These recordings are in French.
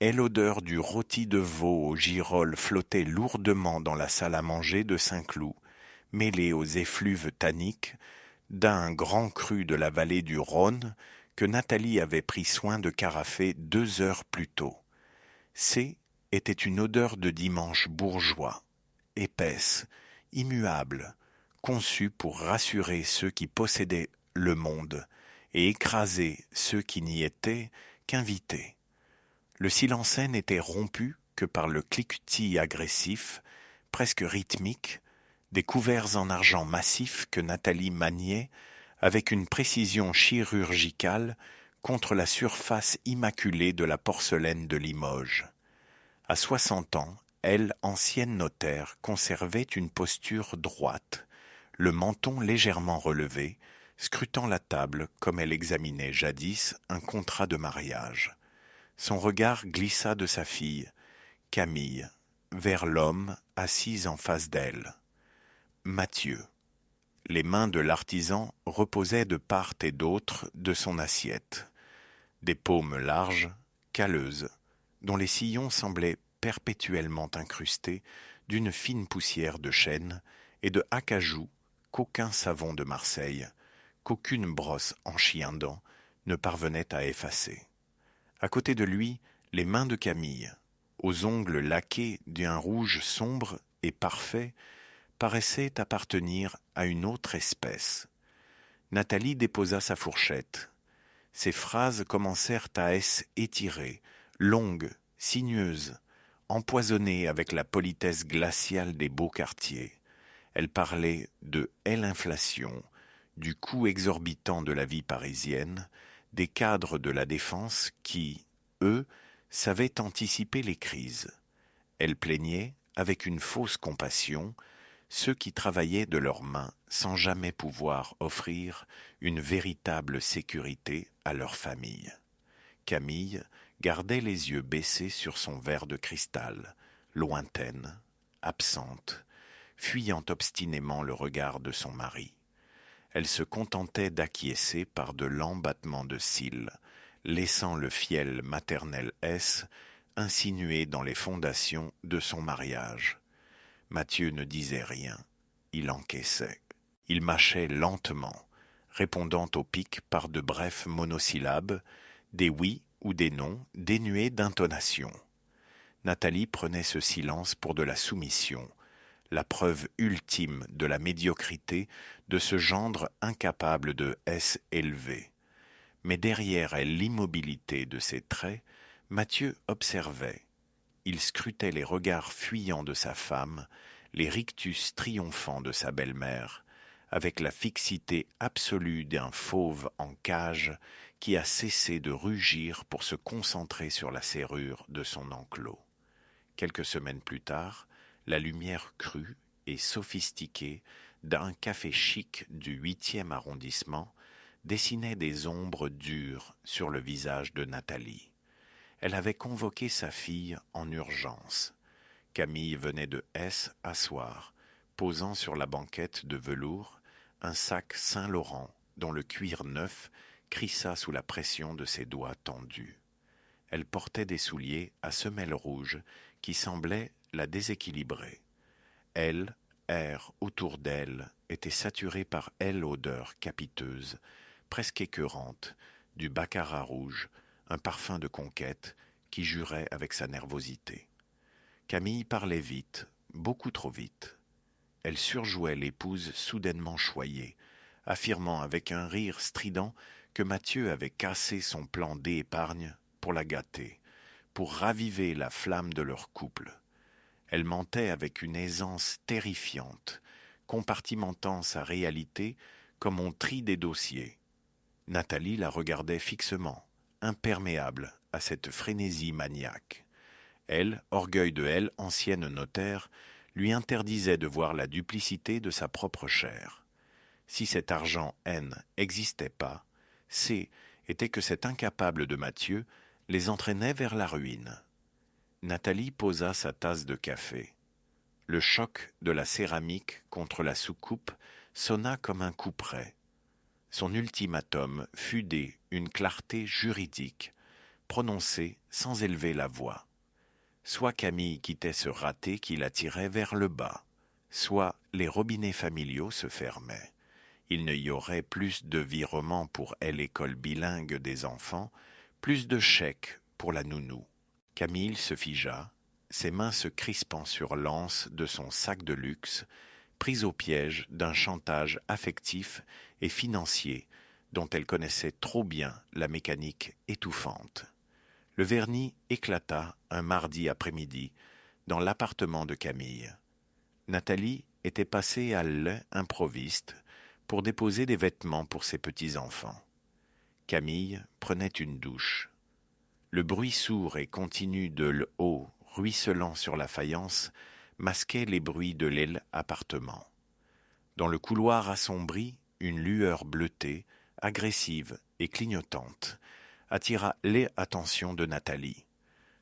Et l'odeur du rôti de veau aux girolles flottait lourdement dans la salle à manger de Saint-Cloud, mêlée aux effluves tanniques d'un grand cru de la vallée du Rhône que Nathalie avait pris soin de carafer 2 heures plus tôt. C'est était une odeur de dimanche bourgeois, épaisse, immuable, conçue pour rassurer ceux qui possédaient le monde et écraser ceux qui n'y étaient qu'invités. Le silence n'était rompu que par le cliquetis agressif, presque rythmique, des couverts en argent massif que Nathalie maniait avec une précision chirurgicale contre la surface immaculée de la porcelaine de Limoges. À 60 ans, elle, ancienne notaire, conservait une posture droite, le menton légèrement relevé, scrutant la table comme elle examinait jadis un contrat de mariage. Son regard glissa de sa fille, Camille, vers l'homme assis en face d'elle. Mathieu. Les mains de l'artisan reposaient de part et d'autre de son assiette. Des paumes larges, calleuses, dont les sillons semblaient perpétuellement incrustés d'une fine poussière de chêne et de acajou qu'aucun savon de Marseille, qu'aucune brosse en chien-dent ne parvenait à effacer. À côté de lui, les mains de Camille, aux ongles laqués d'un rouge sombre et parfait, paraissaient appartenir à une autre espèce. Nathalie déposa sa fourchette. Ses phrases commencèrent à s'étirer, longues, sinueuses, empoisonnées avec la politesse glaciale des beaux quartiers. Elle parlait de l'inflation, du coût exorbitant de la vie parisienne, des cadres de la défense qui, eux, savaient anticiper les crises. Elle plaignait, avec une fausse compassion, ceux qui travaillaient de leurs mains sans jamais pouvoir offrir une véritable sécurité à leur famille. Camille gardait les yeux baissés sur son verre de cristal, lointaine, absente, fuyant obstinément le regard de son mari. Elle se contentait d'acquiescer par de lents battements de cils, laissant le fiel maternel S insinué dans les fondations de son mariage. Mathieu ne disait rien, il encaissait. Il mâchait lentement, répondant au pic par de brefs monosyllabes, des oui ou des non dénués d'intonation. Nathalie prenait ce silence pour de la soumission, la preuve ultime de la médiocrité de ce gendre incapable de S élevé. Mais derrière l'immobilité de ses traits, Mathieu observait. Il scrutait les regards fuyants de sa femme, les rictus triomphants de sa belle-mère, avec la fixité absolue d'un fauve en cage qui a cessé de rugir pour se concentrer sur la serrure de son enclos. Quelques semaines plus tard, la lumière crue et sophistiquée d'un café chic du 8e arrondissement dessinait des ombres dures sur le visage de Nathalie. Elle avait convoqué sa fille en urgence. Camille venait de S asseoir, posant sur la banquette de velours un sac Saint-Laurent dont le cuir neuf crissa sous la pression de ses doigts tendus. Elle portait des souliers à semelles rouges qui semblaient la déséquilibrer. Elle, air autour d'elle, était saturé par odeur capiteuse, presque écœurante, du baccarat rouge, un parfum de conquête qui jurait avec sa nervosité. Camille parlait vite, beaucoup trop vite. Elle surjouait l'épouse soudainement choyée, affirmant avec un rire strident que Mathieu avait cassé son plan d'épargne pour la gâter, pour raviver la flamme de leur couple. Elle mentait avec une aisance terrifiante, compartimentant sa réalité comme on trie des dossiers. Nathalie la regardait fixement, imperméable à cette frénésie maniaque. Elle, orgueil de elle, ancienne notaire, lui interdisait de voir la duplicité de sa propre chair. Si cet argent N n'existait pas, C était que cet incapable de Mathieu les entraînait vers la ruine. Nathalie posa sa tasse de café. Le choc de la céramique contre la soucoupe sonna comme un couperet. Son ultimatum fut une clarté juridique, prononcé sans élever la voix. Soit Camille quittait ce raté qui l'attirait vers le bas, soit les robinets familiaux se fermaient. Il n'y aurait plus de virements pour l'école bilingue des enfants, plus de chèques pour la nounou. Camille se figea, ses mains se crispant sur l'anse de son sac de luxe, prise au piège d'un chantage affectif et financier dont elle connaissait trop bien la mécanique étouffante. Le vernis éclata un mardi après-midi dans l'appartement de Camille. Nathalie était passée à l'improviste pour déposer des vêtements pour ses petits-enfants. Camille prenait une douche. Le bruit sourd et continu de l'eau ruisselant sur la faïence masquait les bruits de l'appartement. Dans le couloir assombri, une lueur bleutée, agressive et clignotante, attira l'attention de Nathalie.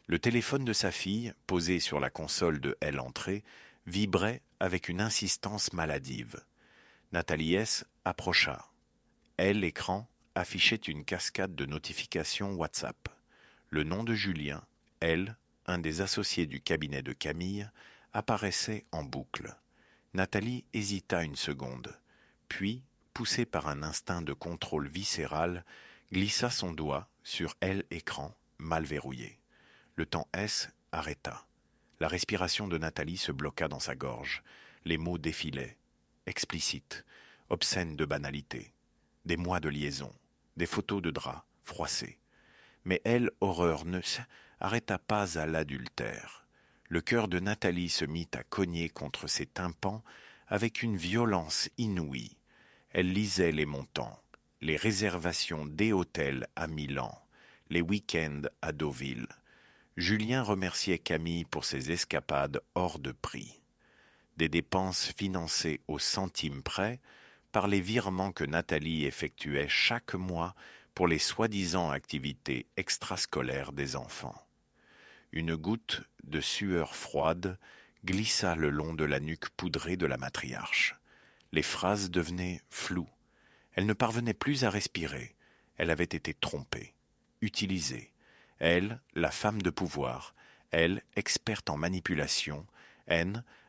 Le téléphone de sa fille, posé sur la console de l'entrée, vibrait avec une insistance maladive. Nathalie S. approcha. L'écran affichait une cascade de notifications WhatsApp. Le nom de Julien, un des associés du cabinet de Camille, apparaissait en boucle. Nathalie hésita une seconde, puis, poussée par un instinct de contrôle viscéral, glissa son doigt sur l'écran mal verrouillé. Le temps S arrêta. La respiration de Nathalie se bloqua dans sa gorge. Les mots défilaient, explicites, obscènes de banalité. Des mois de liaison, des photos de draps froissés. Mais horreur, ne s'arrêta pas à l'adultère. Le cœur de Nathalie se mit à cogner contre ses tympans avec une violence inouïe. Elle lisait les montants, les réservations des hôtels à Milan, les week-ends à Deauville. Julien remerciait Camille pour ses escapades hors de prix. Des dépenses financées au centime près par les virements que Nathalie effectuait chaque mois pour les soi-disant activités extrascolaires des enfants. Une goutte de sueur froide glissa le long de la nuque poudrée de la matriarche. Les phrases devenaient floues. Elle ne parvenait plus à respirer. Elle avait été trompée, utilisée. Elle, la femme de pouvoir, elle, experte en manipulation,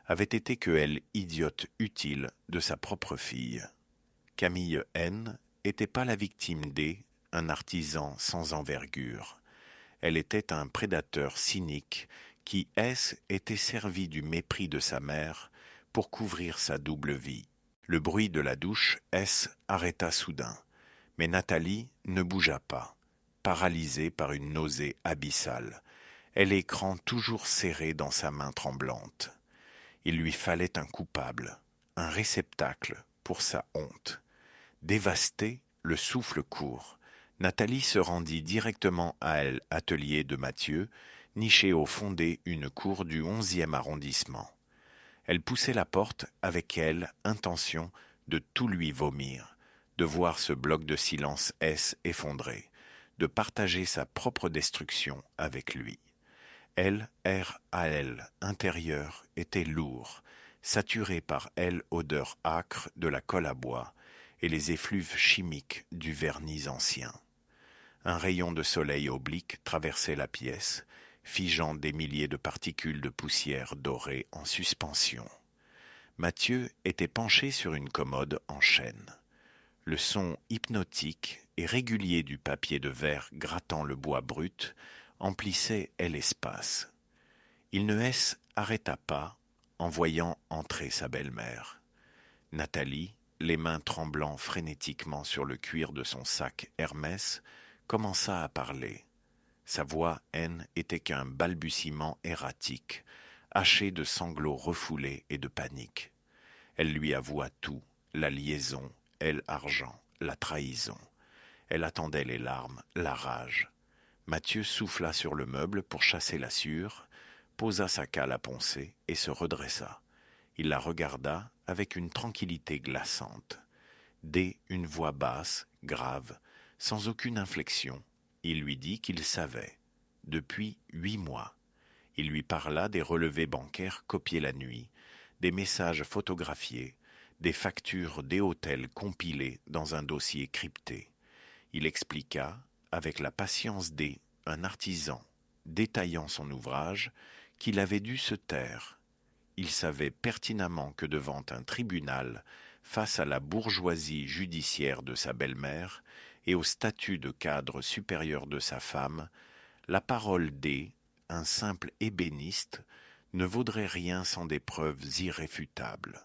avait été que idiote utile de sa propre fille. Camille était pas la victime un artisan sans envergure. Elle était un prédateur cynique qui était servi du mépris de sa mère pour couvrir sa double vie. Le bruit de la douche arrêta soudain, mais Nathalie ne bougea pas, paralysée par une nausée abyssale, l'écran toujours serré dans sa main tremblante. Il lui fallait un coupable, un réceptacle pour sa honte. Dévastée, le souffle court, Nathalie se rendit directement à l'atelier de Mathieu, niché au fondé une cour du 11e arrondissement. Elle poussait la porte avec intention de tout lui vomir, de voir ce bloc de silence effondré, de partager sa propre destruction avec lui. Intérieur, était lourd, saturé par odeur âcre de la colle à bois et les effluves chimiques du vernis ancien. Un rayon de soleil oblique traversait la pièce, figeant des milliers de particules de poussière dorée en suspension. Mathieu était penché sur une commode en chêne. Le son hypnotique et régulier du papier de verre grattant le bois brut emplissait l'espace. Il ne arrêta pas en voyant entrer sa belle-mère. Nathalie, les mains tremblant frénétiquement sur le cuir de son sac Hermès, commença à parler. Sa voix, était qu'un balbutiement erratique, haché de sanglots refoulés et de panique. Elle lui avoua tout, la liaison, argent, la trahison. Elle attendait les larmes, la rage. Mathieu souffla sur le meuble pour chasser la sueur, posa sa cale à poncer et se redressa. Il la regarda avec une tranquillité glaçante. Une voix basse, grave, sans aucune inflexion, il lui dit qu'il savait. Depuis 8 mois. Il lui parla des relevés bancaires copiés la nuit, des messages photographiés, des factures des hôtels compilées dans un dossier crypté. Il expliqua, avec la patience un artisan, détaillant son ouvrage, qu'il avait dû se taire. Il savait pertinemment que devant un tribunal, face à la bourgeoisie judiciaire de sa belle-mère et au statut de cadre supérieur de sa femme, la parole un simple ébéniste, ne vaudrait rien sans des preuves irréfutables.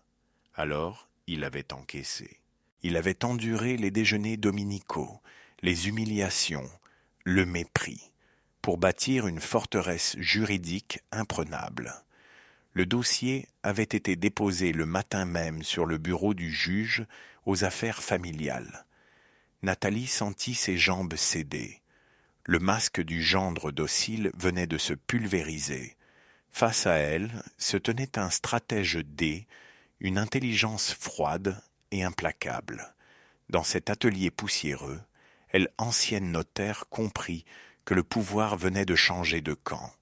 Alors, il avait encaissé. Il avait enduré les déjeuners dominicaux, les humiliations, le mépris, pour bâtir une forteresse juridique imprenable. Le dossier avait été déposé le matin même sur le bureau du juge aux affaires familiales. Nathalie sentit ses jambes céder. Le masque du gendre docile venait de se pulvériser. Face à elle se tenait un stratège une intelligence froide et implacable. Dans cet atelier poussiéreux, elle, ancienne notaire, comprit que le pouvoir venait de changer de camp.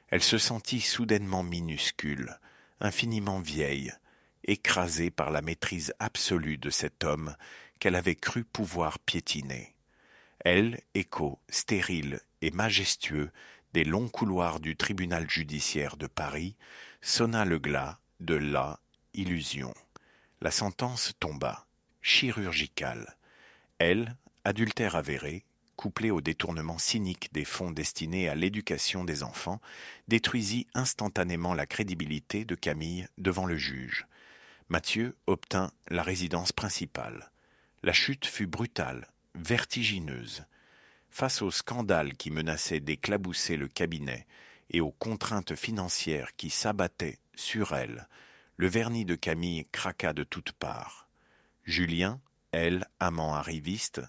Elle se sentit soudainement minuscule, infiniment vieille, écrasée par la maîtrise absolue de cet homme qu'elle avait cru pouvoir piétiner. Elle, écho stérile et majestueux des longs couloirs du tribunal judiciaire de Paris, sonna le glas de la illusion. La sentence tomba, chirurgicale. Elle, adultère avéré, couplé au détournement cynique des fonds destinés à l'éducation des enfants, détruisit instantanément la crédibilité de Camille devant le juge. Mathieu obtint la résidence principale. La chute fut brutale, vertigineuse. Face au scandale qui menaçait d'éclabousser le cabinet et aux contraintes financières qui s'abattaient sur elle, le vernis de Camille craqua de toutes parts. Julien, elle, amant arriviste,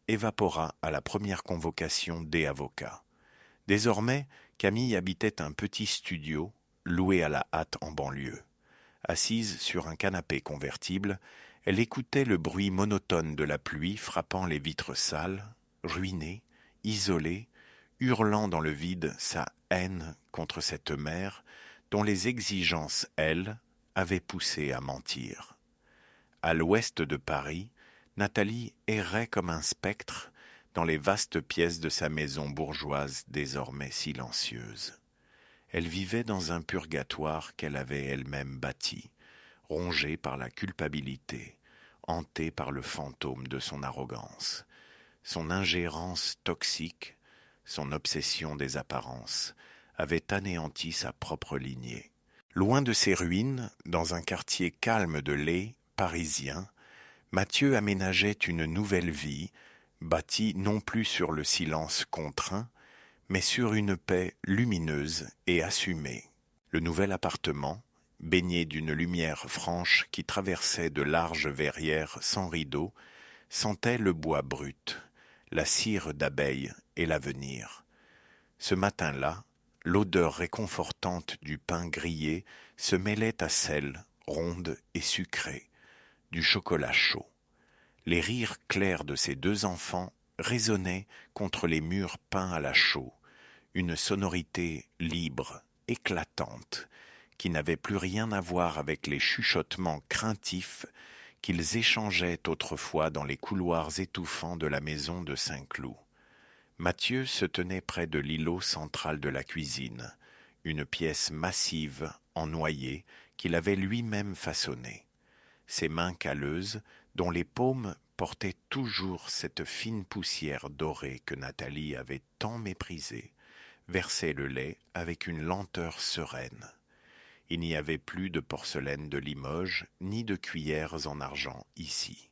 évapora à la première convocation des avocats. Désormais, Camille habitait un petit studio, loué à la hâte en banlieue. Assise sur un canapé convertible, elle écoutait le bruit monotone de la pluie frappant les vitres sales, ruinée, isolée, hurlant dans le vide sa haine contre cette mère dont les exigences, elle, avaient poussé à mentir. À l'ouest de Paris, Nathalie errait comme un spectre dans les vastes pièces de sa maison bourgeoise désormais silencieuse. Elle vivait dans un purgatoire qu'elle avait elle-même bâti, rongée par la culpabilité, hantée par le fantôme de son arrogance. Son ingérence toxique, son obsession des apparences, avaient anéanti sa propre lignée. Loin de ces ruines, dans un quartier calme de lait parisien, Mathieu aménageait une nouvelle vie, bâtie non plus sur le silence contraint, mais sur une paix lumineuse et assumée. Le nouvel appartement, baigné d'une lumière franche qui traversait de larges verrières sans rideaux, sentait le bois brut, la cire d'abeille et l'avenir. Ce matin-là, l'odeur réconfortante du pain grillé se mêlait à celle, ronde et sucrée, du chocolat chaud. Les rires clairs de ces deux enfants résonnaient contre les murs peints à la chaux, une sonorité libre, éclatante, qui n'avait plus rien à voir avec les chuchotements craintifs qu'ils échangeaient autrefois dans les couloirs étouffants de la maison de Saint-Cloud. Mathieu se tenait près de l'îlot central de la cuisine, une pièce massive en noyer qu'il avait lui-même façonnée. Ses mains calleuses, dont les paumes portaient toujours cette fine poussière dorée que Nathalie avait tant méprisée, versaient le lait avec une lenteur sereine. Il n'y avait plus de porcelaine de Limoges, ni de cuillères en argent ici.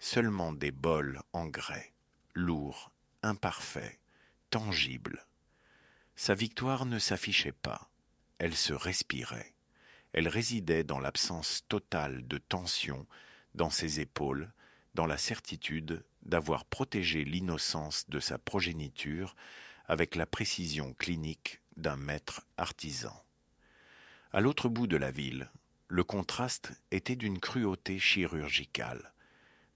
Seulement des bols en grès, lourds, imparfaits, tangibles. Sa victoire ne s'affichait pas, elle se respirait. Elle résidait dans l'absence totale de tension dans ses épaules, dans la certitude d'avoir protégé l'innocence de sa progéniture avec la précision clinique d'un maître artisan. À l'autre bout de la ville, le contraste était d'une cruauté chirurgicale.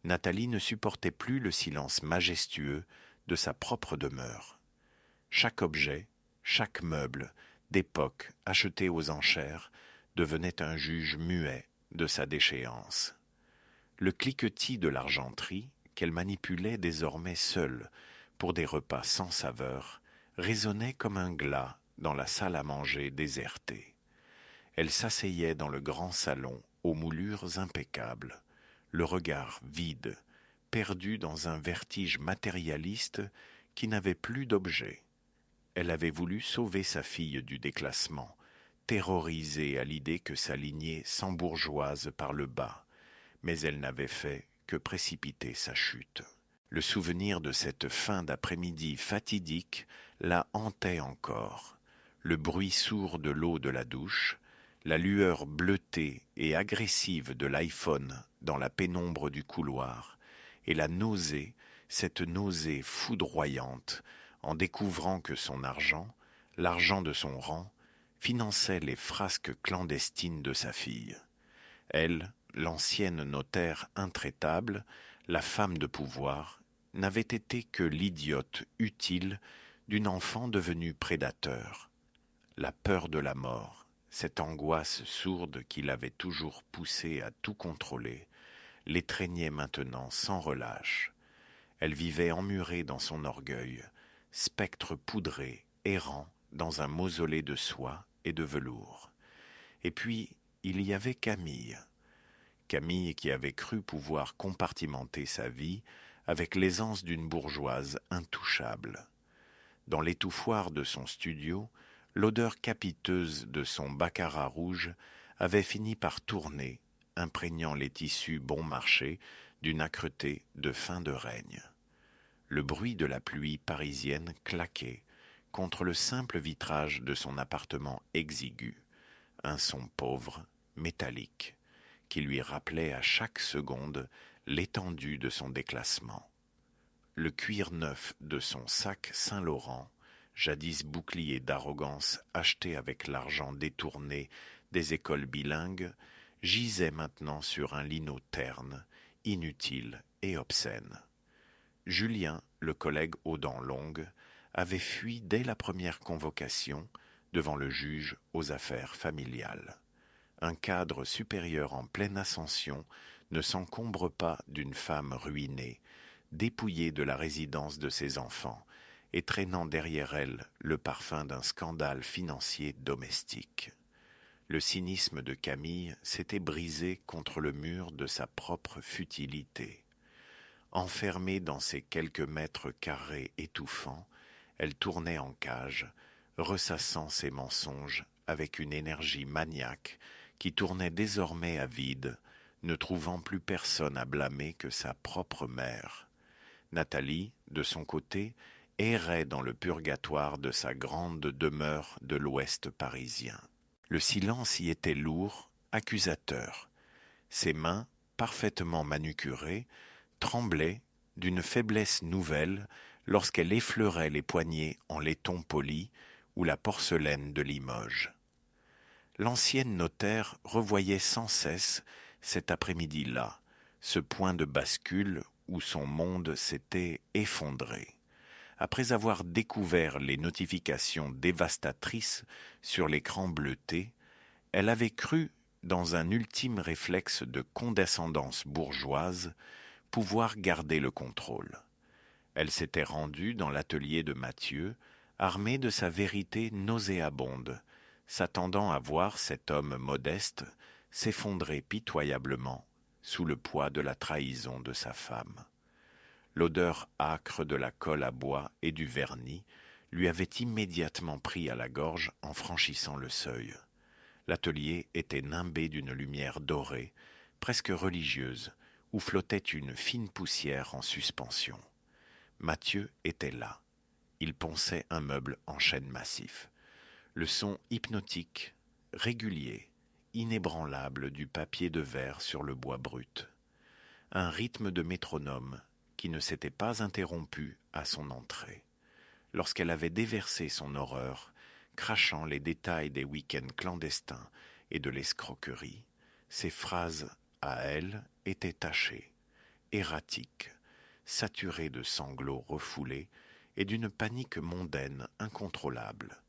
Nathalie ne supportait plus le silence majestueux de sa propre demeure. Chaque objet, chaque meuble, d'époque acheté aux enchères, devenait un juge muet de sa déchéance. Le cliquetis de l'argenterie, qu'elle manipulait désormais seule pour des repas sans saveur, résonnait comme un glas dans la salle à manger désertée. Elle s'asseyait dans le grand salon aux moulures impeccables, le regard vide, perdu dans un vertige matérialiste qui n'avait plus d'objet. Elle avait voulu sauver sa fille du déclassement, terrorisée à l'idée que sa lignée s'embourgeoise par le bas, mais elle n'avait fait que précipiter sa chute. Le souvenir de cette fin d'après-midi fatidique la hantait encore. Le bruit sourd de l'eau de la douche, la lueur bleutée et agressive de l'iPhone dans la pénombre du couloir, et la nausée, cette nausée foudroyante, en découvrant que son argent, l'argent de son rang, finançait les frasques clandestines de sa fille. Elle, l'ancienne notaire intraitable, la femme de pouvoir, n'avait été que l'idiote utile d'une enfant devenue prédateur. La peur de la mort, cette angoisse sourde qui l'avait toujours poussée à tout contrôler, l'étreignait maintenant sans relâche. Elle vivait emmurée dans son orgueil, spectre poudré, errant dans un mausolée de soie et de velours. Et puis, il y avait Camille. Camille qui avait cru pouvoir compartimenter sa vie avec l'aisance d'une bourgeoise intouchable. Dans l'étouffoir de son studio, l'odeur capiteuse de son baccarat rouge avait fini par tourner, imprégnant les tissus bon marché d'une âcreté de fin de règne. Le bruit de la pluie parisienne claquait contre le simple vitrage de son appartement exigu, un son pauvre, métallique, qui lui rappelait à chaque seconde l'étendue de son déclassement. Le cuir neuf de son sac Saint-Laurent, jadis bouclier d'arrogance acheté avec l'argent détourné des écoles bilingues, gisait maintenant sur un lino terne, inutile et obscène. Julien, le collègue aux dents longues, avait fui dès la première convocation devant le juge aux affaires familiales. Un cadre supérieur en pleine ascension ne s'encombre pas d'une femme ruinée, dépouillée de la résidence de ses enfants et traînant derrière elle le parfum d'un scandale financier domestique. Le cynisme de Camille s'était brisé contre le mur de sa propre futilité. Enfermée dans ces quelques mètres carrés étouffants, elle tournait en cage, ressassant ses mensonges avec une énergie maniaque qui tournait désormais à vide, ne trouvant plus personne à blâmer que sa propre mère. Nathalie, de son côté, errait dans le purgatoire de sa grande demeure de l'ouest parisien. Le silence y était lourd, accusateur. Ses mains, parfaitement manucurées, tremblaient d'une faiblesse nouvelle lorsqu'elle effleurait les poignets en laiton poli ou la porcelaine de Limoges. L'ancienne notaire revoyait sans cesse cet après-midi-là, ce point de bascule où son monde s'était effondré. Après avoir découvert les notifications dévastatrices sur l'écran bleuté, elle avait cru, dans un ultime réflexe de condescendance bourgeoise, pouvoir garder le contrôle. Elle s'était rendue dans l'atelier de Mathieu, armée de sa vérité nauséabonde, s'attendant à voir cet homme modeste s'effondrer pitoyablement sous le poids de la trahison de sa femme. L'odeur âcre de la colle à bois et du vernis lui avait immédiatement pris à la gorge en franchissant le seuil. L'atelier était nimbé d'une lumière dorée, presque religieuse, où flottait une fine poussière en suspension. Mathieu était là. Il ponçait un meuble en chêne massif. Le son hypnotique, régulier, inébranlable du papier de verre sur le bois brut. Un rythme de métronome qui ne s'était pas interrompu à son entrée. Lorsqu'elle avait déversé son horreur, crachant les détails des week-ends clandestins et de l'escroquerie, ses phrases à elle étaient tachées, erratiques, saturées de sanglots refoulés et d'une panique mondaine incontrôlable.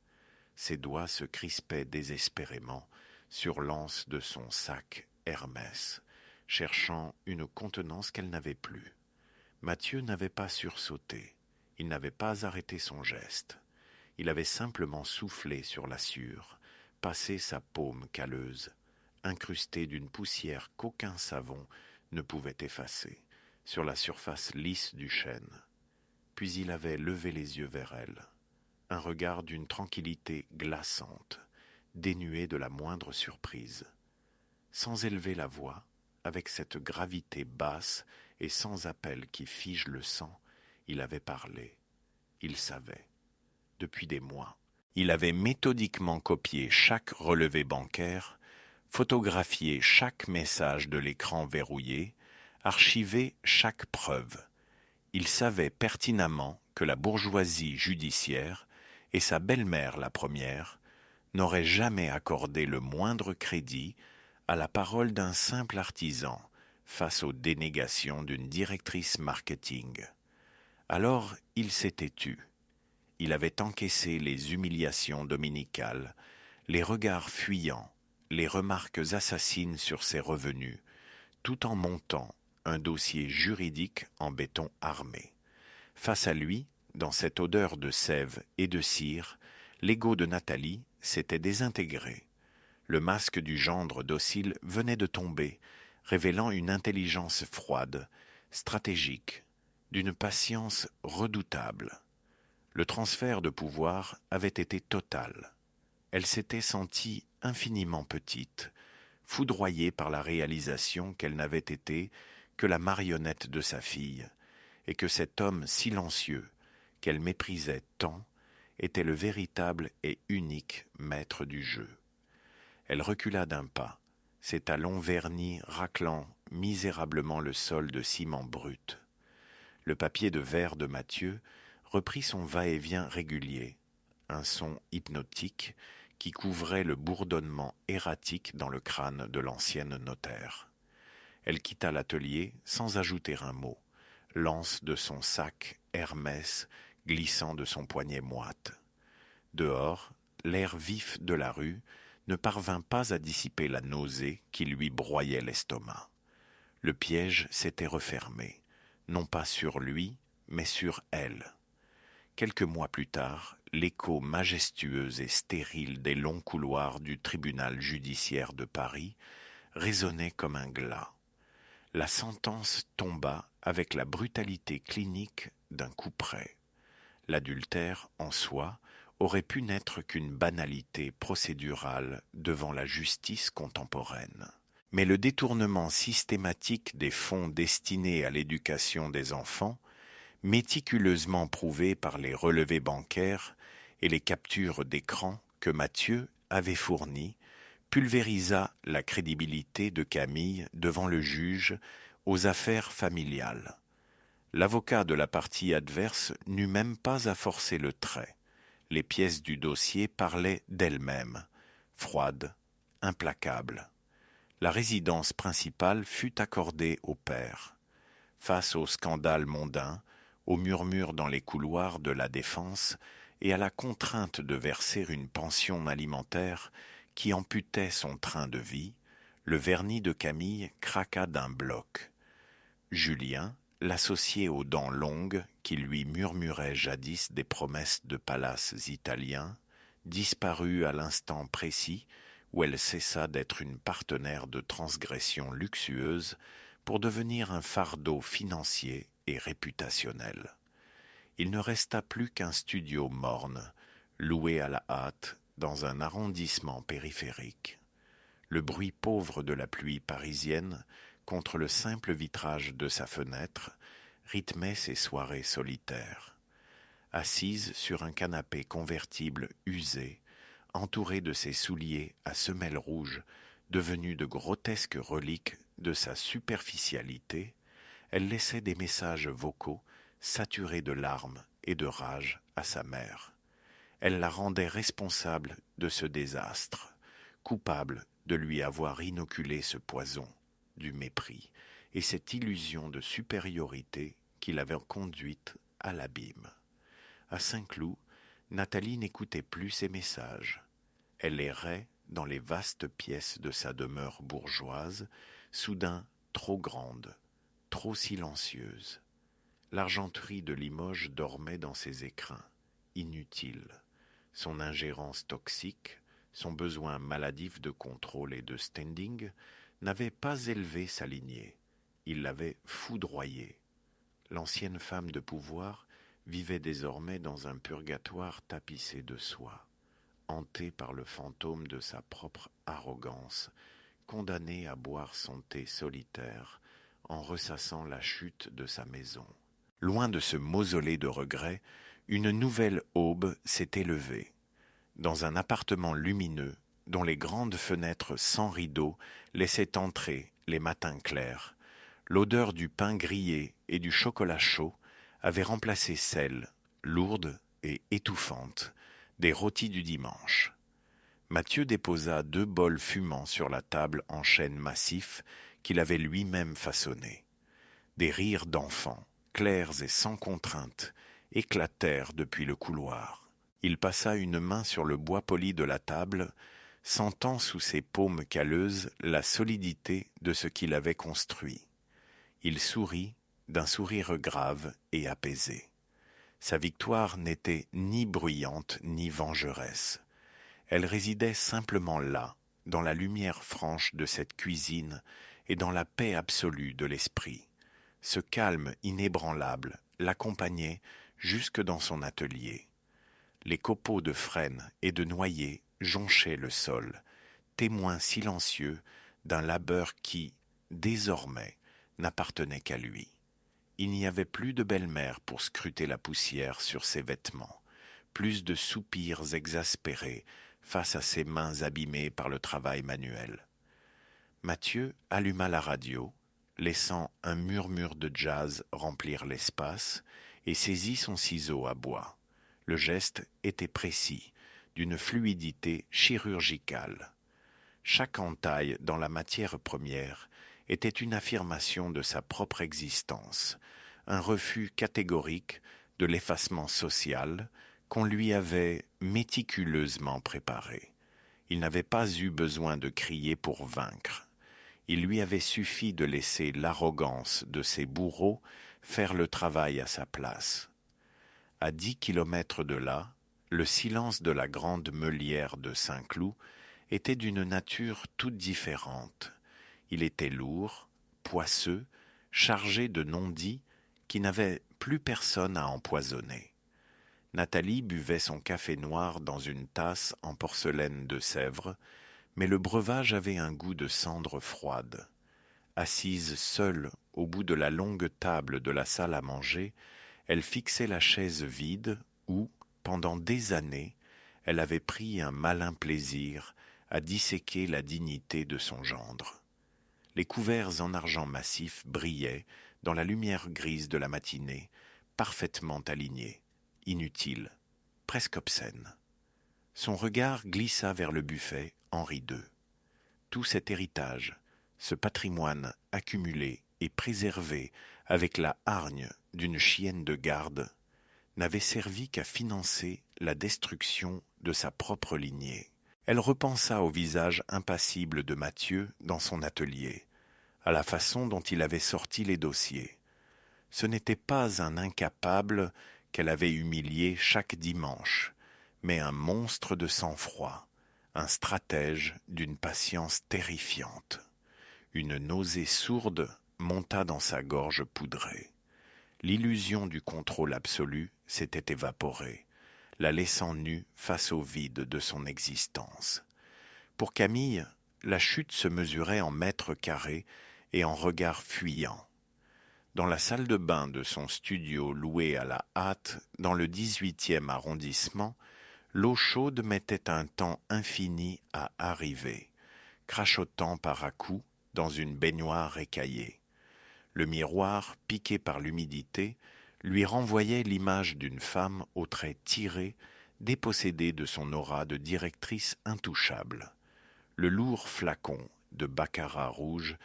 Ses doigts se crispaient désespérément sur l'anse de son sac Hermès, cherchant une contenance qu'elle n'avait plus. Mathieu n'avait pas sursauté, il n'avait pas arrêté son geste. Il avait simplement soufflé sur la sciure, passé sa paume calleuse, incrustée d'une poussière qu'aucun savon ne pouvait effacer, sur la surface lisse du chêne. Puis il avait levé les yeux vers elle, un regard d'une tranquillité glaçante, dénué de la moindre surprise. Sans élever la voix, avec cette gravité basse et sans appel qui fige le sang, il avait parlé. Il savait. Depuis des mois, il avait méthodiquement copié chaque relevé bancaire, photographié chaque message de l'écran verrouillé, archivé chaque preuve. Il savait pertinemment que la bourgeoisie judiciaire, et sa belle-mère la première, n'auraient jamais accordé le moindre crédit à la parole d'un simple artisan face aux dénégations d'une directrice marketing. Alors il s'était tu. Il avait encaissé les humiliations dominicales, les regards fuyants, les remarques assassines sur ses revenus, tout en montant un dossier juridique en béton armé. Face à lui, dans cette odeur de sève et de cire, l'ego de Nathalie s'était désintégré. Le masque du gendre docile venait de tomber, révélant une intelligence froide, stratégique, d'une patience redoutable. Le transfert de pouvoir avait été total. Elle s'était sentie infiniment petite, foudroyée par la réalisation qu'elle n'avait été que la marionnette de sa fille, et que cet homme silencieux, qu'elle méprisait tant, était le véritable et unique maître du jeu. Elle recula d'un pas, ses talons vernis raclant misérablement le sol de ciment brut. Le papier de verre de Mathieu reprit son va-et-vient régulier, un son hypnotique qui couvrait le bourdonnement erratique dans le crâne de l'ancienne notaire. Elle quitta l'atelier sans ajouter un mot, l'anse de son sac Hermès glissant de son poignet moite. Dehors, l'air vif de la rue ne parvint pas à dissiper la nausée qui lui broyait l'estomac. Le piège s'était refermé, non pas sur lui, mais sur elle. Quelques mois plus tard, l'écho majestueux et stérile des longs couloirs du tribunal judiciaire de Paris résonnait comme un glas. La sentence tomba avec la brutalité clinique d'un couperet. L'adultère, en soi, aurait pu n'être qu'une banalité procédurale devant la justice contemporaine. Mais le détournement systématique des fonds destinés à l'éducation des enfants, méticuleusement prouvé par les relevés bancaires et les captures d'écran que Mathieu avait fournis, pulvérisa la crédibilité de Camille devant le juge aux affaires familiales. L'avocat de la partie adverse n'eut même pas à forcer le trait. Les pièces du dossier parlaient d'elles-mêmes, froides, implacables. La résidence principale fut accordée au père. Face au scandale mondain, aux murmures dans les couloirs de la défense et à la contrainte de verser une pension alimentaire qui amputait son train de vie, le vernis de Camille craqua d'un bloc. Julien, l'associé aux dents longues qui lui murmurait jadis des promesses de palaces italiens, disparut à l'instant précis où elle cessa d'être une partenaire de transgression luxueuse pour devenir un fardeau financier et réputationnel. Il ne resta plus qu'un studio morne, loué à la hâte dans un arrondissement périphérique. Le bruit pauvre de la pluie parisienne contre le simple vitrage de sa fenêtre rythmait ses soirées solitaires. Assise sur un canapé convertible usé, entourée de ses souliers à semelles rouges, devenus de grotesques reliques de sa superficialité, elle laissait des messages vocaux saturés de larmes et de rage à sa mère. Elle la rendait responsable de ce désastre, coupable de lui avoir inoculé ce poison du mépris et cette illusion de supériorité qui l'avait conduite à l'abîme. À Saint-Cloud, Nathalie n'écoutait plus ses messages. Elle errait dans les vastes pièces de sa demeure bourgeoise, soudain trop grande, trop silencieuse. L'argenterie de Limoges dormait dans ses écrins, inutile. Son ingérence toxique, son besoin maladif de contrôle et de standing n'avaient pas élevé sa lignée, il l'avait foudroyée. L'ancienne femme de pouvoir vivait désormais dans un purgatoire tapissé de soie, hantée par le fantôme de sa propre arrogance, condamnée à boire son thé solitaire en ressassant la chute de sa maison. Loin de ce mausolée de regrets, une nouvelle aube s'était levée. Dans un appartement lumineux, dont les grandes fenêtres sans rideaux laissaient entrer les matins clairs, l'odeur du pain grillé et du chocolat chaud avait remplacé celle, lourde et étouffante, des rôtis du dimanche. Mathieu déposa 2 bols fumants sur la table en chêne massif qu'il avait lui-même façonnée. Des rires d'enfants, clairs et sans contrainte, éclatèrent depuis le couloir. Il passa une main sur le bois poli de la table, sentant sous ses paumes calleuses la solidité de ce qu'il avait construit. Il sourit d'un sourire grave et apaisé. Sa victoire n'était ni bruyante ni vengeresse. Elle résidait simplement là, dans la lumière franche de cette cuisine et dans la paix absolue de l'esprit. Ce calme inébranlable l'accompagnait jusque dans son atelier. Les copeaux de frêne et de noyer jonchaient le sol, témoins silencieux d'un labeur qui, désormais, n'appartenait qu'à lui. Il n'y avait plus de belle-mère pour scruter la poussière sur ses vêtements, plus de soupirs exaspérés face à ses mains abîmées par le travail manuel. Mathieu alluma la radio, laissant un murmure de jazz remplir l'espace, et saisit son ciseau à bois. Le geste était précis, d'une fluidité chirurgicale. Chaque entaille dans la matière première était une affirmation de sa propre existence, un refus catégorique de l'effacement social qu'on lui avait méticuleusement préparé. Il n'avait pas eu besoin de crier pour vaincre. Il lui avait suffi de laisser l'arrogance de ses bourreaux faire le travail à sa place. À 10 kilomètres de là, le silence de la grande meulière de Saint-Cloud était d'une nature toute différente. Il était lourd, poisseux, chargé de non-dits qui n'avaient plus personne à empoisonner. Nathalie buvait son café noir dans une tasse en porcelaine de Sèvres, mais le breuvage avait un goût de cendre froide. Assise seule au bout de la longue table de la salle à manger, elle fixait la chaise vide où, pendant des années, elle avait pris un malin plaisir à disséquer la dignité de son gendre. Les couverts en argent massif brillaient dans la lumière grise de la matinée, parfaitement alignés, inutiles, presque obscènes. Son regard glissa vers le buffet Henri II. Tout cet héritage, ce patrimoine accumulé et préservé avec la hargne d'une chienne de garde, n'avait servi qu'à financer la destruction de sa propre lignée. Elle repensa au visage impassible de Mathieu dans son atelier, à la façon dont il avait sorti les dossiers. Ce n'était pas un incapable qu'elle avait humilié chaque dimanche, mais un monstre de sang-froid, un stratège d'une patience terrifiante. Une nausée sourde monta dans sa gorge poudrée. L'illusion du contrôle absolu s'était évaporée, la laissant nue face au vide de son existence. Pour Camille, la chute se mesurait en mètres carrés et en regards fuyants. Dans la salle de bain de son studio loué à la hâte dans le 18e arrondissement, l'eau chaude mettait un temps infini à arriver, crachotant par à-coups dans une baignoire écaillée. Le miroir, piqué par l'humidité, lui renvoyait l'image d'une femme aux traits tirés, dépossédée de son aura de directrice intouchable. Le lourd flacon de baccarat rouge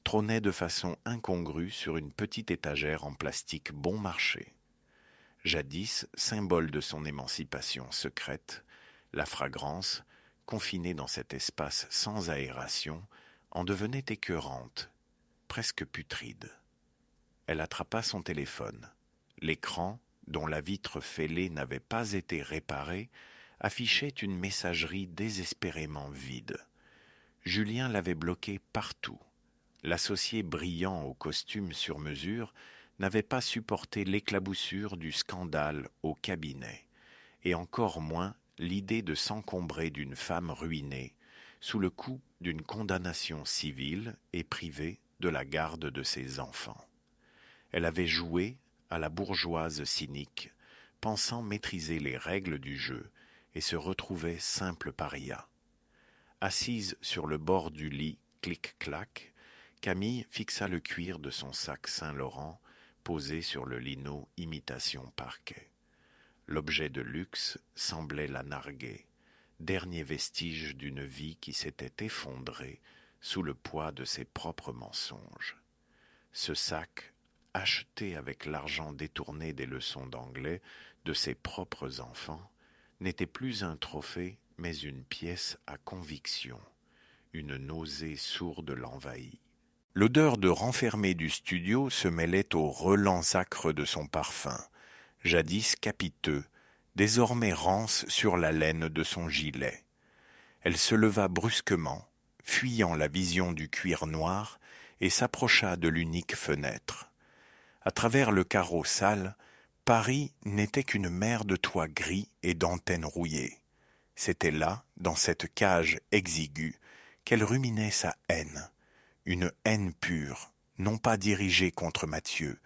trônait de façon incongrue sur une petite étagère en plastique bon marché. Jadis, symbole de son émancipation secrète, la fragrance, confinée dans cet espace sans aération, en devenait écœurante, presque putride. Elle attrapa son téléphone. L'écran, dont la vitre fêlée n'avait pas été réparée, affichait une messagerie désespérément vide. Julien l'avait bloqué partout. L'associé brillant au costume sur mesure n'avait pas supporté l'éclaboussure du scandale au cabinet, et encore moins l'idée de s'encombrer d'une femme ruinée sous le coup d'une condamnation civile et privée de la garde de ses enfants. Elle avait joué à la bourgeoise cynique, pensant maîtriser les règles du jeu, et se retrouvait simple paria. Assise sur le bord du lit, clic-clac, Camille fixa le cuir de son sac Saint-Laurent posé sur le lino imitation parquet. L'objet de luxe semblait la narguer, dernier vestige d'une vie qui s'était effondrée sous le poids de ses propres mensonges. Ce sac, acheté avec l'argent détourné des leçons d'anglais de ses propres enfants, n'était plus un trophée, mais une pièce à conviction. Une nausée sourde l'envahit. L'odeur de renfermé du studio se mêlait au relent âcre de son parfum, jadis capiteux, désormais rance sur la laine de son gilet. Elle se leva brusquement, fuyant la vision du cuir noir, et s'approcha de l'unique fenêtre. À travers le carreau sale, Paris n'était qu'une mer de toits gris et d'antennes rouillées. C'était là, dans cette cage exiguë, qu'elle ruminait sa haine, une haine pure, non pas dirigée contre Mathieu,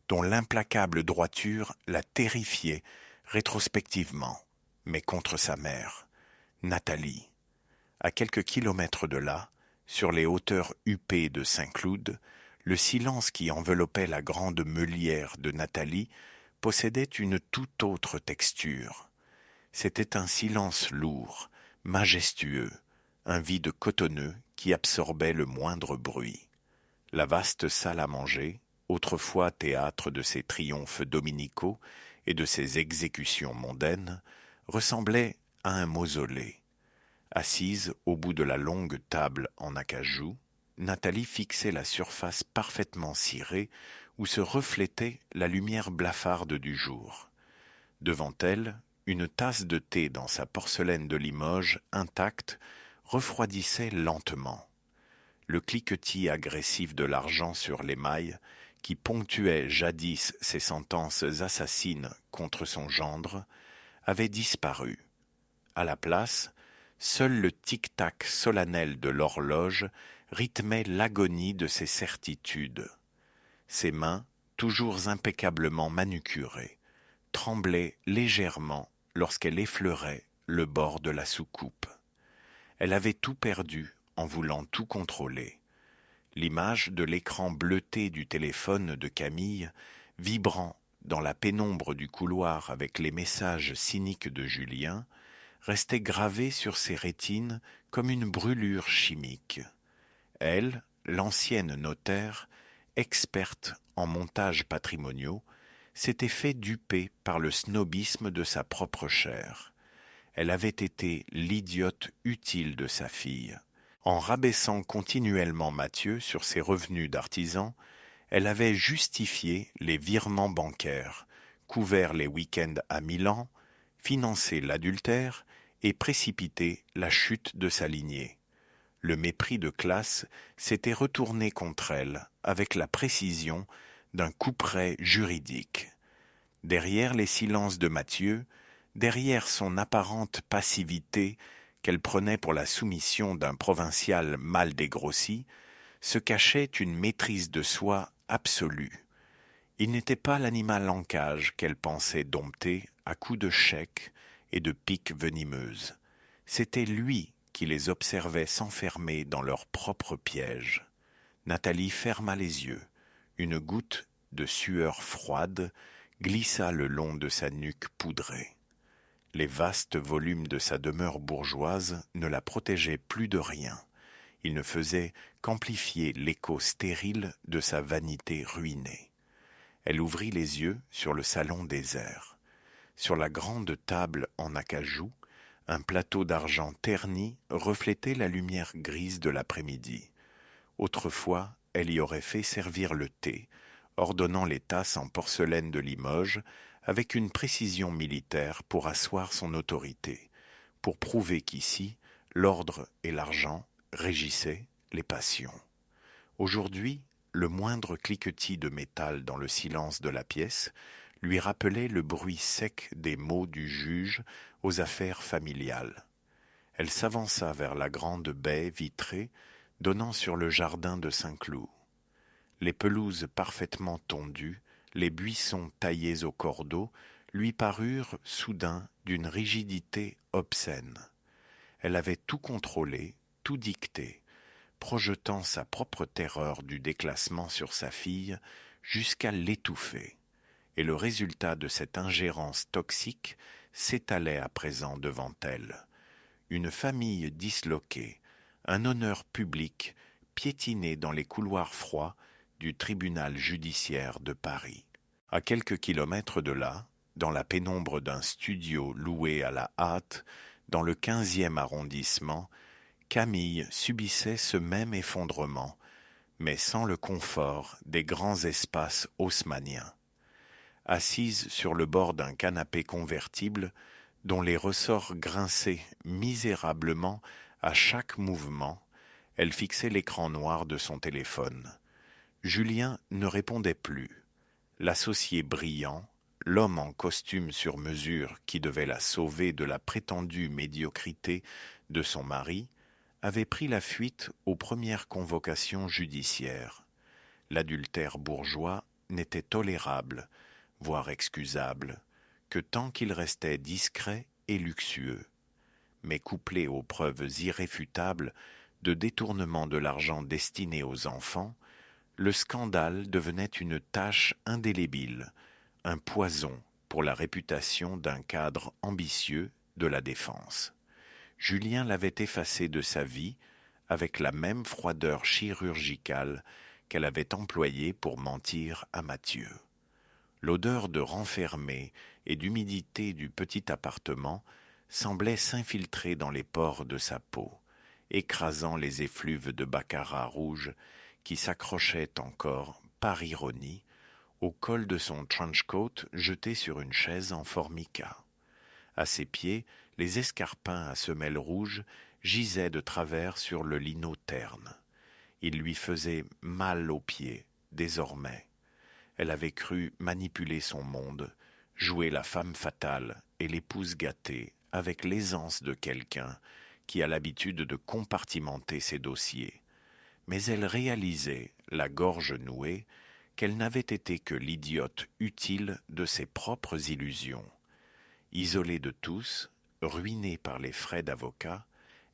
dont l'implacable droiture la terrifiait rétrospectivement, mais contre sa mère, Nathalie. À quelques kilomètres de là, sur les hauteurs huppées de Saint-Cloud, le silence qui enveloppait la grande meulière de Nathalie possédait une toute autre texture. C'était un silence lourd, majestueux, un vide cotonneux qui absorbait le moindre bruit. La vaste salle à manger, autrefois théâtre de ses triomphes dominicaux et de ses exécutions mondaines, ressemblait à un mausolée. Assise au bout de la longue table en acajou, Nathalie fixait la surface parfaitement cirée où se reflétait la lumière blafarde du jour. Devant elle, une tasse de thé dans sa porcelaine de Limoges intacte refroidissait lentement. Le cliquetis agressif de l'argent sur l'émail, qui ponctuait jadis ses sentences assassines contre son gendre, avait disparu. À la place, seul le tic-tac solennel de l'horloge rythmait l'agonie de ses certitudes. Ses mains, toujours impeccablement manucurées, tremblaient légèrement lorsqu'elle effleurait le bord de la soucoupe. Elle avait tout perdu en voulant tout contrôler. L'image de l'écran bleuté du téléphone de Camille, vibrant dans la pénombre du couloir avec les messages cyniques de Julien, restait gravée sur ses rétines comme une brûlure chimique. Elle, l'ancienne notaire, experte en montages patrimoniaux, s'était fait duper par le snobisme de sa propre chair. Elle avait été l'idiote utile de sa fille. En rabaissant continuellement Mathieu sur ses revenus d'artisan, elle avait justifié les virements bancaires, couvert les week-ends à Milan, financé l'adultère et précipité la chute de sa lignée. Le mépris de classe s'était retourné contre elle avec la précision d'un couperet juridique. Derrière les silences de Mathieu, derrière son apparente passivité qu'elle prenait pour la soumission d'un provincial mal dégrossi, se cachait une maîtrise de soi absolue. Il n'était pas l'animal en cage qu'elle pensait dompter à coups de chèques et de piques venimeuses. C'était lui qui les observait s'enfermer dans leur propre piège. Nathalie ferma les yeux. Une goutte de sueur froide glissa le long de sa nuque poudrée. Les vastes volumes de sa demeure bourgeoise ne la protégeaient plus de rien. Ils ne faisaient qu'amplifier l'écho stérile de sa vanité ruinée. Elle ouvrit les yeux sur le salon désert. Sur la grande table en acajou, un plateau d'argent terni reflétait la lumière grise de l'après-midi. Autrefois, elle y aurait fait servir le thé, ordonnant les tasses en porcelaine de Limoges, avec une précision militaire pour asseoir son autorité, pour prouver qu'ici, l'ordre et l'argent régissaient les passions. Aujourd'hui, le moindre cliquetis de métal dans le silence de la pièce lui rappelait le bruit sec des mots du juge aux affaires familiales. Elle s'avança vers la grande baie vitrée donnant sur le jardin de Saint-Cloud. Les pelouses parfaitement tondues, les buissons taillés au cordeau, lui parurent soudain d'une rigidité obscène. Elle avait tout contrôlé, tout dicté, projetant sa propre terreur du déclassement sur sa fille jusqu'à l'étouffer. Et le résultat de cette ingérence toxique s'étalait à présent devant elle. Une famille disloquée, un honneur public piétiné dans les couloirs froids du tribunal judiciaire de Paris. À quelques kilomètres de là, dans la pénombre d'un studio loué à la hâte, dans le 15e arrondissement, Camille subissait ce même effondrement, mais sans le confort des grands espaces haussmanniens. Assise sur le bord d'un canapé convertible, dont les ressorts grinçaient misérablement à chaque mouvement, elle fixait l'écran noir de son téléphone. Julien ne répondait plus. L'associé brillant, l'homme en costume sur mesure qui devait la sauver de la prétendue médiocrité de son mari, avait pris la fuite aux premières convocations judiciaires. L'adultère bourgeois n'était tolérable, voire excusable, que tant qu'il restait discret et luxueux. Mais couplé aux preuves irréfutables de détournement de l'argent destiné aux enfants, le scandale devenait une tache indélébile, un poison pour la réputation d'un cadre ambitieux de la défense. Julien l'avait effacé de sa vie avec la même froideur chirurgicale qu'elle avait employée pour mentir à Mathieu. L'odeur de renfermé et d'humidité du petit appartement semblait s'infiltrer dans les pores de sa peau, écrasant les effluves de baccarat rouge qui s'accrochaient encore, par ironie, au col de son trench-coat jeté sur une chaise en formica. À ses pieds, les escarpins à semelles rouges gisaient de travers sur le lino terne. Il lui faisait mal aux pieds, désormais. Elle avait cru manipuler son monde, jouer la femme fatale et l'épouse gâtée avec l'aisance de quelqu'un qui a l'habitude de compartimenter ses dossiers. Mais elle réalisait, la gorge nouée, qu'elle n'avait été que l'idiote utile de ses propres illusions. Isolée de tous, ruinée par les frais d'avocat,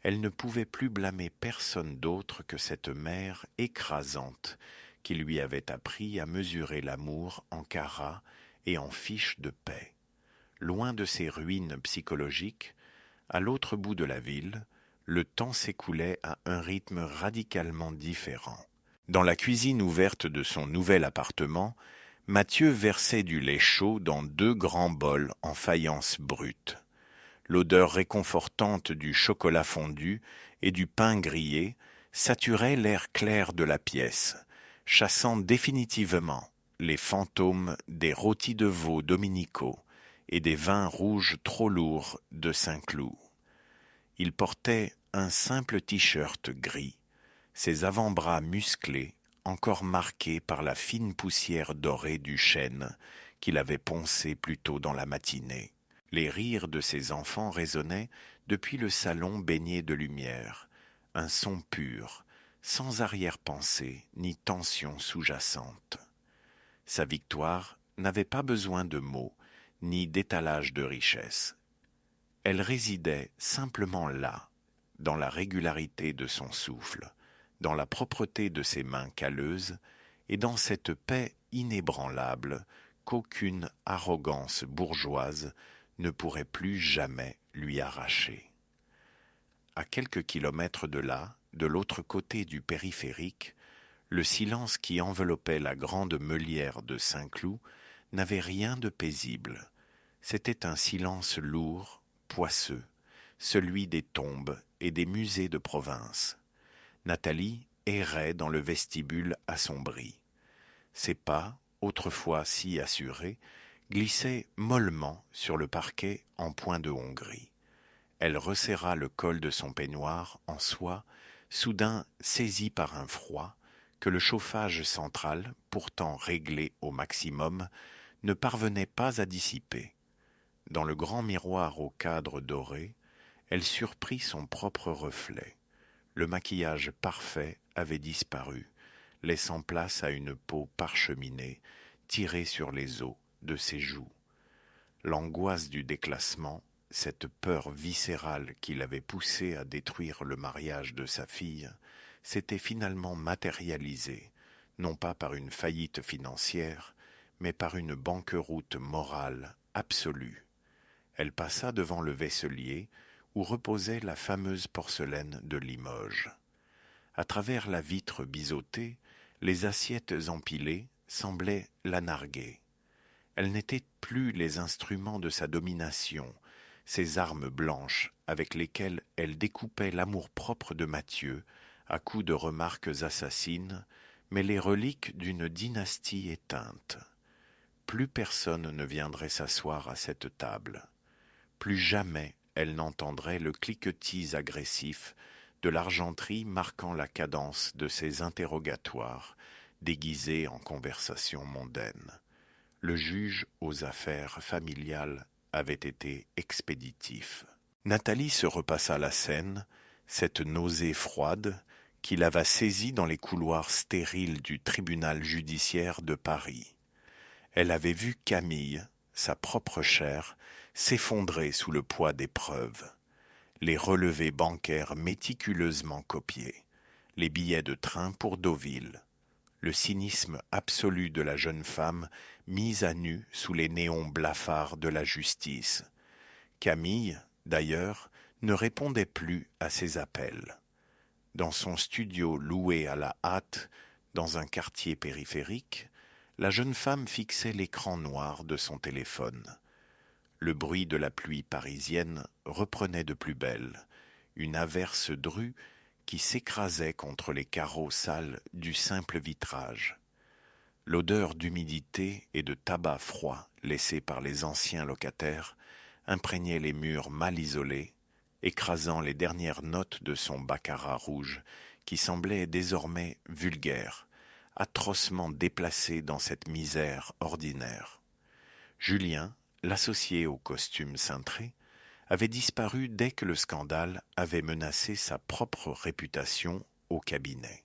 elle ne pouvait plus blâmer personne d'autre que cette mère écrasante qui lui avait appris à mesurer l'amour en carats et en fiches de paix. Loin de ces ruines psychologiques, à l'autre bout de la ville, le temps s'écoulait à un rythme radicalement différent. Dans la cuisine ouverte de son nouvel appartement, Mathieu versait du lait chaud dans 2 grands bols en faïence brute. L'odeur réconfortante du chocolat fondu et du pain grillé saturait l'air clair de la pièce, chassant définitivement les fantômes des rôtis de veau dominicaux et des vins rouges trop lourds de Saint-Cloud. Il portait un simple t-shirt gris, ses avant-bras musclés, encore marqués par la fine poussière dorée du chêne qu'il avait poncé plus tôt dans la matinée. Les rires de ses enfants résonnaient depuis le salon baigné de lumière, un son pur, sans arrière-pensée ni tension sous-jacente. Sa victoire n'avait pas besoin de mots, ni d'étalage de richesse. Elle résidait simplement là, dans la régularité de son souffle, dans la propreté de ses mains calleuses et dans cette paix inébranlable qu'aucune arrogance bourgeoise ne pourrait plus jamais lui arracher. À quelques kilomètres de là, de l'autre côté du périphérique, le silence qui enveloppait la grande meulière de Saint-Cloud n'avait rien de paisible. C'était un silence lourd, poisseux, celui des tombes et des musées de province. Nathalie errait dans le vestibule assombri. Ses pas, autrefois si assurés, glissaient mollement sur le parquet en point de Hongrie. Elle resserra le col de son peignoir en soie, soudain saisie par un froid que le chauffage central, pourtant réglé au maximum, ne parvenait pas à dissiper. Dans le grand miroir au cadre doré, elle surprit son propre reflet. Le maquillage parfait avait disparu, laissant place à une peau parcheminée, tirée sur les os de ses joues. L'angoisse du déclassement, cette peur viscérale qui l'avait poussée à détruire le mariage de sa fille, s'était finalement matérialisée, non pas par une faillite financière, mais par une banqueroute morale absolue. Elle passa devant le vaisselier où reposait la fameuse porcelaine de Limoges. À travers la vitre biseautée, les assiettes empilées semblaient la narguer. Elles n'étaient plus les instruments de sa domination, ces armes blanches avec lesquelles elle découpait l'amour-propre de Mathieu à coups de remarques assassines, mais les reliques d'une dynastie éteinte. Plus personne ne viendrait s'asseoir à cette table. Plus jamais elle n'entendrait le cliquetis agressif de l'argenterie marquant la cadence de ses interrogatoires, déguisés en conversation mondaine. Le juge aux affaires familiales avait été expéditif. Nathalie se repassa la scène, cette nausée froide qui l'avait saisie dans les couloirs stériles du tribunal judiciaire de Paris. Elle avait vu Camille, sa propre chair, s'effondrer sous le poids des preuves. Les relevés bancaires méticuleusement copiés, les billets de train pour Deauville, le cynisme absolu de la jeune femme mise à nu sous les néons blafards de la justice. Camille, d'ailleurs, ne répondait plus à ses appels. Dans son studio loué à la hâte, dans un quartier périphérique, la jeune femme fixait l'écran noir de son téléphone. Le bruit de la pluie parisienne reprenait de plus belle, une averse drue qui s'écrasait contre les carreaux sales du simple vitrage. L'odeur d'humidité et de tabac froid laissée par les anciens locataires imprégnait les murs mal isolés, écrasant les dernières notes de son baccarat rouge qui semblait désormais vulgaire, atrocement déplacé dans cette misère ordinaire. Julien, l'associé au costume cintré, avait disparu dès que le scandale avait menacé sa propre réputation au cabinet.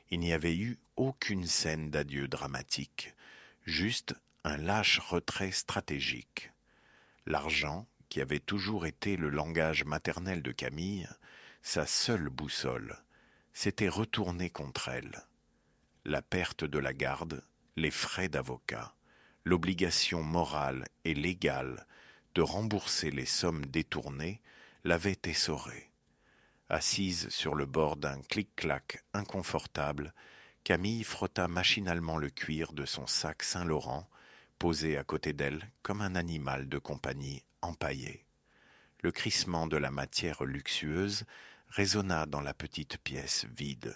Il n'y avait eu aucune scène d'adieu dramatique, juste un lâche retrait stratégique. L'argent, qui avait toujours été le langage maternel de Camille, sa seule boussole, s'était retourné contre elle. La perte de la garde, les frais d'avocat, l'obligation morale et légale de rembourser les sommes détournées l'avaient essorée. Assise sur le bord d'un clic-clac inconfortable, Camille frotta machinalement le cuir de son sac Saint-Laurent, posé à côté d'elle comme un animal de compagnie empaillé. Le crissement de la matière luxueuse résonna dans la petite pièce vide,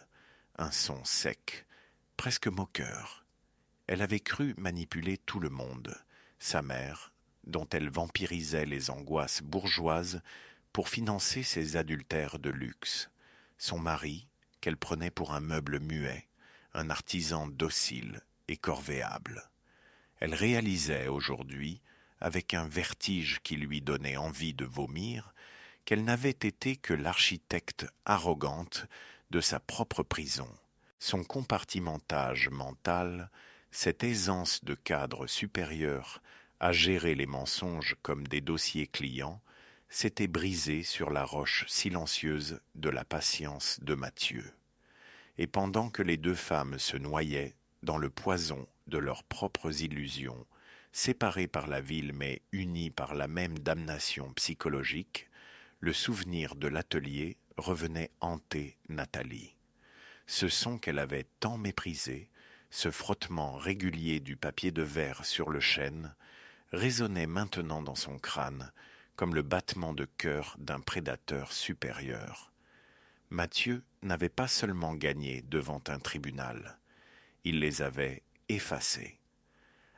un son sec, presque moqueur. Elle avait cru manipuler tout le monde, sa mère, dont elle vampirisait les angoisses bourgeoises pour financer ses adultères de luxe, son mari, qu'elle prenait pour un meuble muet, un artisan docile et corvéable. Elle réalisait aujourd'hui, avec un vertige qui lui donnait envie de vomir, qu'elle n'avait été que l'architecte arrogante de sa propre prison. Son compartimentage mental, cette aisance de cadre supérieur à gérer les mensonges comme des dossiers clients, s'était brisé sur la roche silencieuse de la patience de Mathieu. Et pendant que les deux femmes se noyaient dans le poison de leurs propres illusions, séparées par la ville mais unies par la même damnation psychologique, le souvenir de l'atelier revenait hanter Nathalie. Ce son qu'elle avait tant méprisé, ce frottement régulier du papier de verre sur le chêne, résonnait maintenant dans son crâne comme le battement de cœur d'un prédateur supérieur. Mathieu n'avait pas seulement gagné devant un tribunal, il les avait effacés.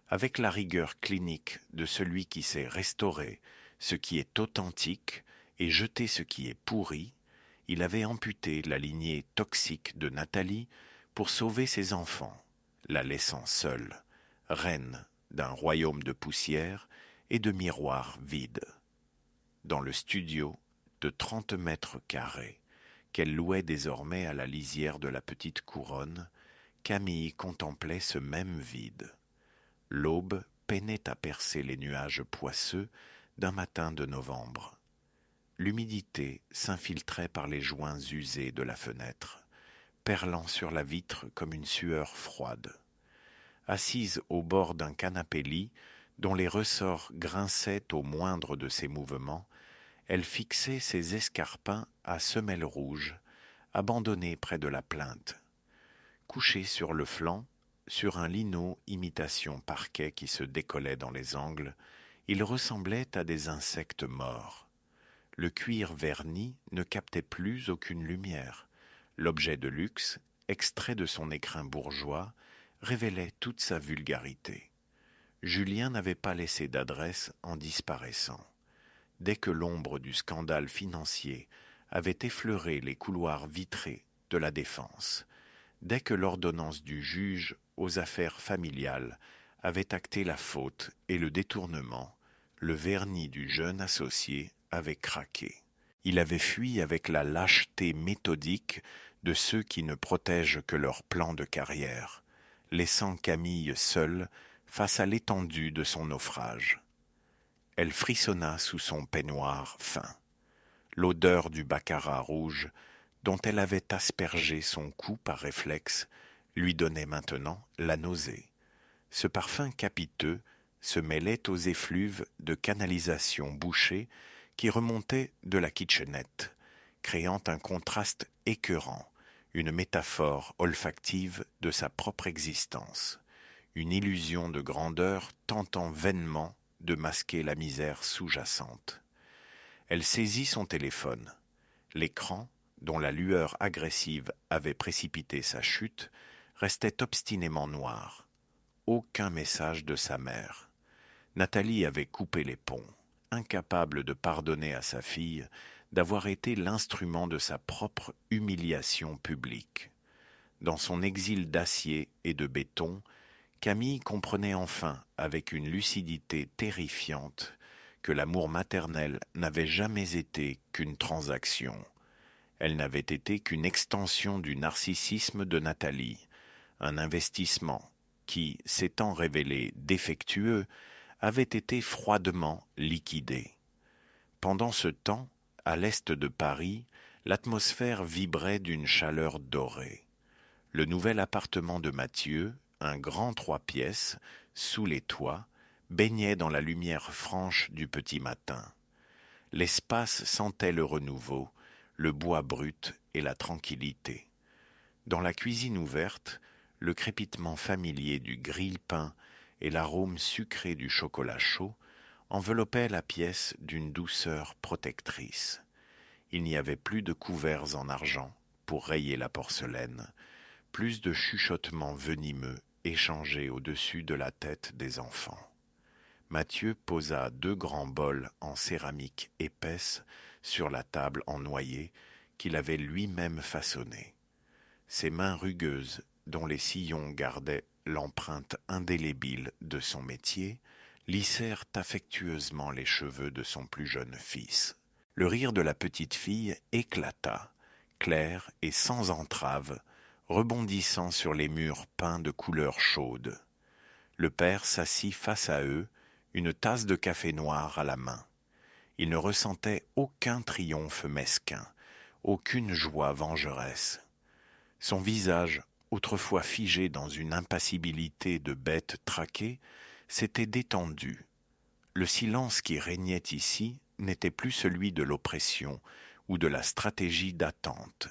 Avec la rigueur clinique de celui qui sait restaurer ce qui est authentique et jeté ce qui est pourri, il avait amputé la lignée toxique de Nathalie pour sauver ses enfants, la laissant seule, reine d'un royaume de poussière et de miroirs vides. Dans le studio de 30 mètres carrés, qu'elle louait désormais à la lisière de la petite couronne, Camille contemplait ce même vide. L'aube peinait à percer les nuages poisseux d'un matin de novembre. L'humidité s'infiltrait par les joints usés de la fenêtre, perlant sur la vitre comme une sueur froide. Assise au bord d'un canapé-lit, dont les ressorts grinçaient au moindre de ses mouvements, elle fixait ses escarpins à semelles rouges, abandonnés près de la plinthe. Couchés sur le flanc, sur un lino imitation parquet qui se décollait dans les angles, ils ressemblaient à des insectes morts. Le cuir verni ne captait plus aucune lumière. L'objet de luxe, extrait de son écrin bourgeois, révélait toute sa vulgarité. Julien n'avait pas laissé d'adresse en disparaissant. Dès que l'ombre du scandale financier avait effleuré les couloirs vitrés de la défense, dès que l'ordonnance du juge aux affaires familiales avait acté la faute et le détournement, le vernis du jeune associé avait craqué. Il avait fui avec la lâcheté méthodique de ceux qui ne protègent que leur plan de carrière, laissant Camille seule face à l'étendue de son naufrage. Elle frissonna sous son peignoir fin. L'odeur du baccarat rouge, dont elle avait aspergé son cou par réflexe, lui donnait maintenant la nausée. Ce parfum capiteux se mêlait aux effluves de canalisation bouchée qui remontaient de la kitchenette, créant un contraste écœurant, une métaphore olfactive de sa propre existence, une illusion de grandeur tentant vainement de masquer la misère sous-jacente. Elle saisit son téléphone. L'écran, dont la lueur agressive avait précipité sa chute, restait obstinément noir. Aucun message de sa mère. Nathalie avait coupé les ponts, incapable de pardonner à sa fille d'avoir été l'instrument de sa propre humiliation publique. Dans son exil d'acier et de béton, Camille comprenait enfin, avec une lucidité terrifiante, que l'amour maternel n'avait jamais été qu'une transaction. Elle n'avait été qu'une extension du narcissisme de Nathalie, un investissement qui, s'étant révélé défectueux, avait été froidement liquidé. Pendant ce temps, à l'est de Paris, l'atmosphère vibrait d'une chaleur dorée. Le nouvel appartement de Mathieu, un grand 3 pièces, sous les toits, baignait dans la lumière franche du petit matin. L'espace sentait le renouveau, le bois brut et la tranquillité. Dans la cuisine ouverte, le crépitement familier du grille-pain et l'arôme sucré du chocolat chaud enveloppaient la pièce d'une douceur protectrice. Il n'y avait plus de couverts en argent pour rayer la porcelaine, plus de chuchotements venimeux échangés au-dessus de la tête des enfants. Mathieu posa 2 grands bols en céramique épaisse sur la table en noyer qu'il avait lui-même façonnée. Ses mains rugueuses, dont les sillons gardaient l'empreinte indélébile de son métier, lissèrent affectueusement les cheveux de son plus jeune fils. Le rire de la petite fille éclata, clair et sans entrave, rebondissant sur les murs peints de couleurs chaudes. Le père s'assit face à eux, une tasse de café noir à la main. Il ne ressentait aucun triomphe mesquin, aucune joie vengeresse. Son visage, autrefois figé dans une impassibilité de bête traquée, s'était détendu. Le silence qui régnait ici n'était plus celui de l'oppression ou de la stratégie d'attente.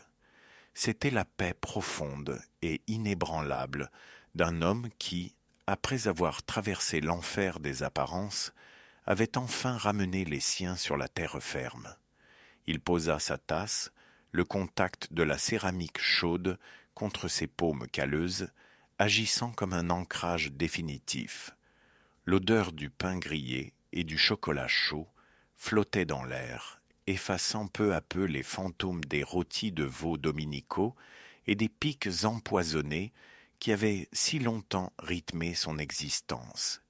C'était la paix profonde et inébranlable d'un homme qui, après avoir traversé l'enfer des apparences, avait enfin ramené les siens sur la terre ferme. Il posa sa tasse, le contact de la céramique chaude contre ses paumes calleuses, agissant comme un ancrage définitif. L'odeur du pain grillé et du chocolat chaud flottait dans l'air effaçant peu à peu les fantômes des rôtis de veau dominicaux et des pics empoisonnés qui avaient si longtemps rythmé son existence.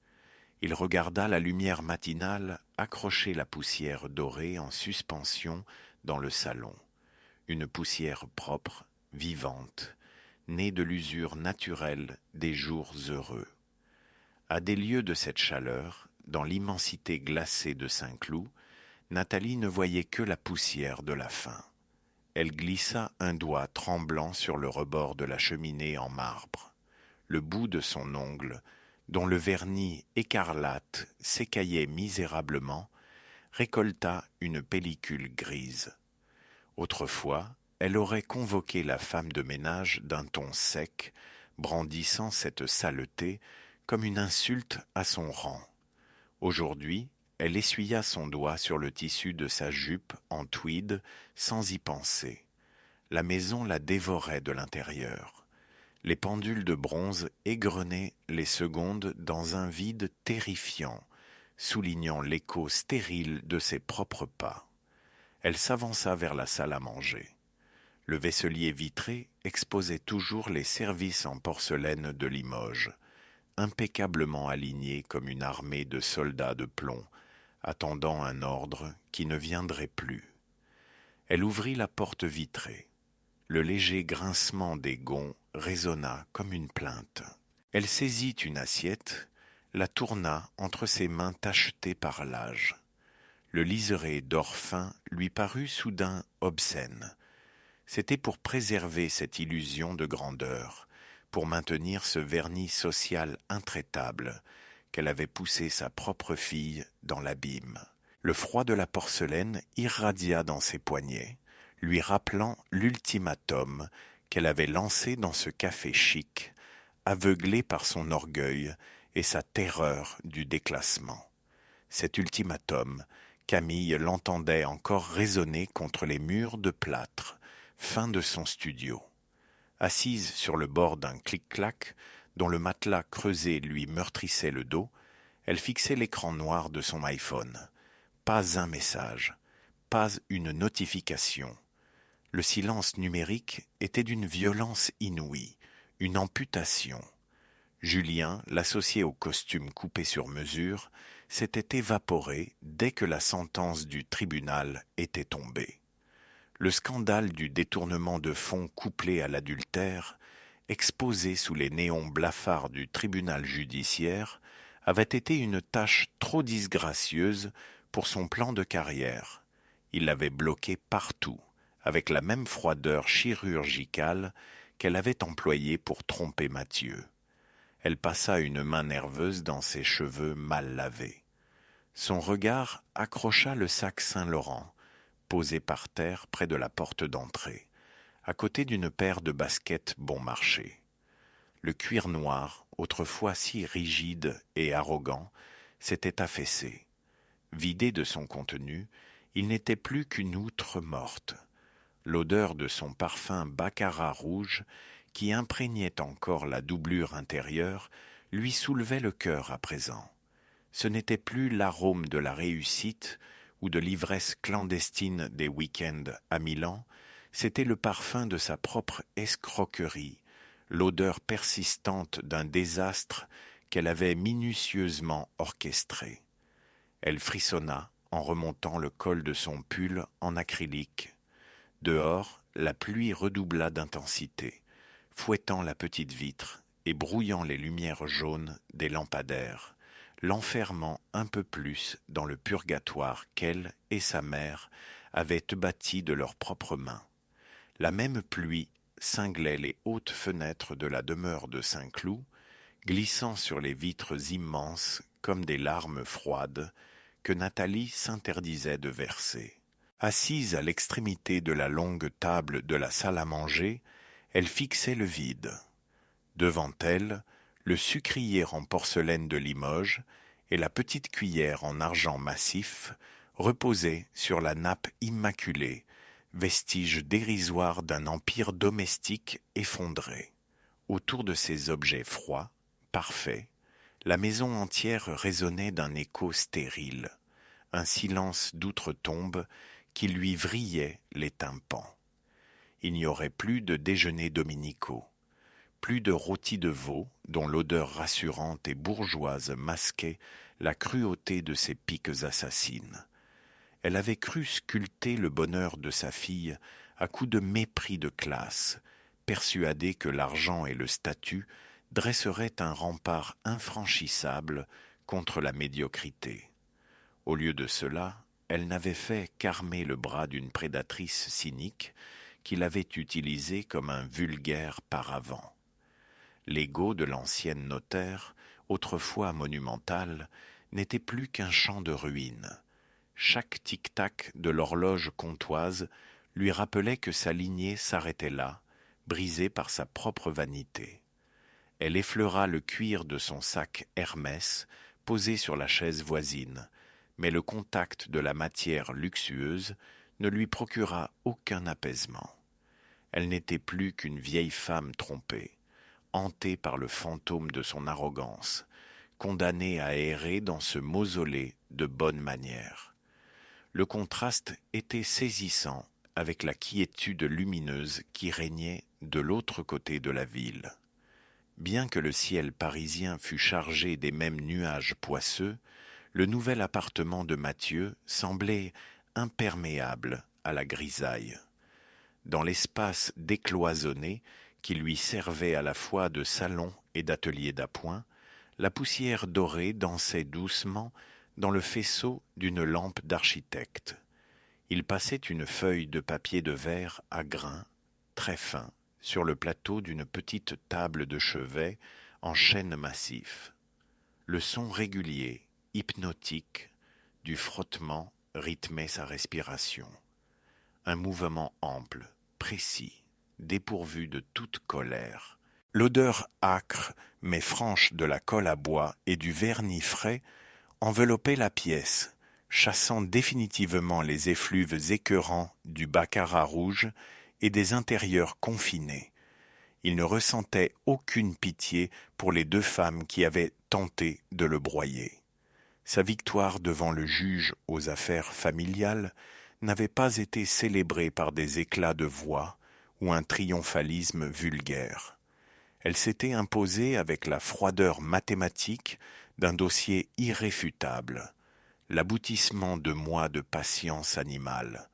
Il regarda la lumière matinale accrocher la poussière dorée en suspension dans le salon. Une poussière propre, vivante, née de l'usure naturelle des jours heureux. À des lieues de cette chaleur, dans l'immensité glacée de Saint-Cloud, Nathalie ne voyait que la poussière de la faim. Elle glissa un doigt tremblant sur le rebord de la cheminée en marbre. Le bout de son ongle, dont le vernis écarlate s'écaillait misérablement, récolta une pellicule grise. Autrefois, elle aurait convoqué la femme de ménage d'un ton sec, brandissant cette saleté comme une insulte à son rang. Aujourd'hui, elle essuya son doigt sur le tissu de sa jupe en tweed sans y penser. La maison la dévorait de l'intérieur. Les pendules de bronze égrenaient les secondes dans un vide terrifiant, soulignant l'écho stérile de ses propres pas. Elle s'avança vers la salle à manger. Le vaisselier vitré exposait toujours les services en porcelaine de Limoges, impeccablement alignés comme une armée de soldats de plomb, attendant un ordre qui ne viendrait plus. Elle ouvrit la porte vitrée. Le léger grincement des gonds résonna comme une plainte. Elle saisit une assiette, la tourna entre ses mains tachetées par l'âge. Le liseré d'or fin lui parut soudain obscène. C'était pour préserver cette illusion de grandeur, pour maintenir ce vernis social intraitable, qu'elle avait poussé sa propre fille dans l'abîme. Le froid de la porcelaine irradia dans ses poignets, lui rappelant l'ultimatum qu'elle avait lancé dans ce café chic, aveuglée par son orgueil et sa terreur du déclassement. Cet ultimatum, Camille l'entendait encore résonner contre les murs de plâtre, fin de son studio. Assise sur le bord d'un clic-clac, dont le matelas creusé lui meurtrissait le dos, elle fixait l'écran noir de son iPhone. Pas un message, pas une notification. Le silence numérique était d'une violence inouïe, une amputation. Julien, l'associé au costume coupé sur mesure, s'était évaporé dès que la sentence du tribunal était tombée. Le scandale du détournement de fonds couplé à l'adultère, exposé sous les néons blafards du tribunal judiciaire, avait été une tâche trop disgracieuse pour son plan de carrière. Il l'avait bloqué partout, avec la même froideur chirurgicale qu'elle avait employée pour tromper Mathieu. Elle passa une main nerveuse dans ses cheveux mal lavés. Son regard accrocha le sac Saint-Laurent, posé par terre près de la porte d'entrée, à côté d'une paire de baskets bon marché. Le cuir noir, autrefois si rigide et arrogant, s'était affaissé. Vidé de son contenu, il n'était plus qu'une outre morte. L'odeur de son parfum baccarat rouge, qui imprégnait encore la doublure intérieure, lui soulevait le cœur à présent. Ce n'était plus l'arôme de la réussite ou de l'ivresse clandestine des week-ends à Milan, c'était le parfum de sa propre escroquerie, l'odeur persistante d'un désastre qu'elle avait minutieusement orchestré. Elle frissonna en remontant le col de son pull en acrylique. Dehors, la pluie redoubla d'intensité, fouettant la petite vitre et brouillant les lumières jaunes des lampadaires, l'enfermant un peu plus dans le purgatoire qu'elle et sa mère avaient bâti de leurs propres mains. La même pluie cinglait les hautes fenêtres de la demeure de Saint-Cloud, glissant sur les vitres immenses comme des larmes froides que Nathalie s'interdisait de verser. Assise à l'extrémité de la longue table de la salle à manger, elle fixait le vide. Devant elle, le sucrier en porcelaine de Limoges et la petite cuillère en argent massif reposaient sur la nappe immaculée, vestige dérisoire d'un empire domestique effondré. Autour de ces objets froids, parfaits, la maison entière résonnait d'un écho stérile, un silence d'outre-tombe qui lui vrillaient les tympans. Il n'y aurait plus de déjeuners dominicaux, plus de rôtis de veau dont l'odeur rassurante et bourgeoise masquait la cruauté de ses piques assassines. Elle avait cru sculpter le bonheur de sa fille à coups de mépris de classe, persuadée que l'argent et le statut dresseraient un rempart infranchissable contre la médiocrité. Au lieu de cela, elle n'avait fait qu'armer le bras d'une prédatrice cynique qui l'avait utilisée comme un vulgaire paravent. L'ego de l'ancienne notaire, autrefois monumentale, n'était plus qu'un champ de ruines. Chaque tic-tac de l'horloge comtoise lui rappelait que sa lignée s'arrêtait là, brisée par sa propre vanité. Elle effleura le cuir de son sac Hermès, posé sur la chaise voisine, mais le contact de la matière luxueuse ne lui procura aucun apaisement. Elle n'était plus qu'une vieille femme trompée, hantée par le fantôme de son arrogance, condamnée à errer dans ce mausolée de bonnes manières. Le contraste était saisissant avec la quiétude lumineuse qui régnait de l'autre côté de la ville. Bien que le ciel parisien fût chargé des mêmes nuages poisseux, le nouvel appartement de Mathieu semblait imperméable à la grisaille. Dans l'espace décloisonné qui lui servait à la fois de salon et d'atelier d'appoint, la poussière dorée dansait doucement dans le faisceau d'une lampe d'architecte. Il passait une feuille de papier de verre à grains, très fin, sur le plateau d'une petite table de chevet en chêne massif. Le son régulier, hypnotique, du frottement rythmait sa respiration. Un mouvement ample, précis, dépourvu de toute colère. L'odeur âcre mais franche de la colle à bois et du vernis frais enveloppait la pièce, chassant définitivement les effluves écœurants du baccarat rouge et des intérieurs confinés. Il ne ressentait aucune pitié pour les deux femmes qui avaient tenté de le broyer. Sa victoire devant le juge aux affaires familiales n'avait pas été célébrée par des éclats de voix ou un triomphalisme vulgaire. Elle s'était imposée avec la froideur mathématique d'un dossier irréfutable, l'aboutissement de mois de patience animale,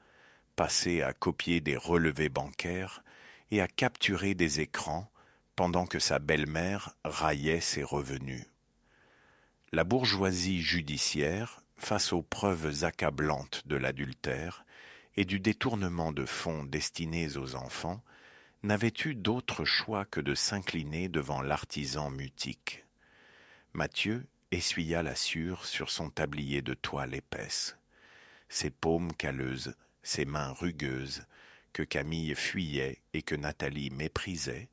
passés à copier des relevés bancaires et à capturer des écrans pendant que sa belle-mère raillait ses revenus. La bourgeoisie judiciaire, face aux preuves accablantes de l'adultère et du détournement de fonds destinés aux enfants, n'avait eu d'autre choix que de s'incliner devant l'artisan mutique. Mathieu essuya la sueur sur son tablier de toile épaisse. Ses paumes calleuses, ses mains rugueuses, que Camille fuyait et que Nathalie méprisait,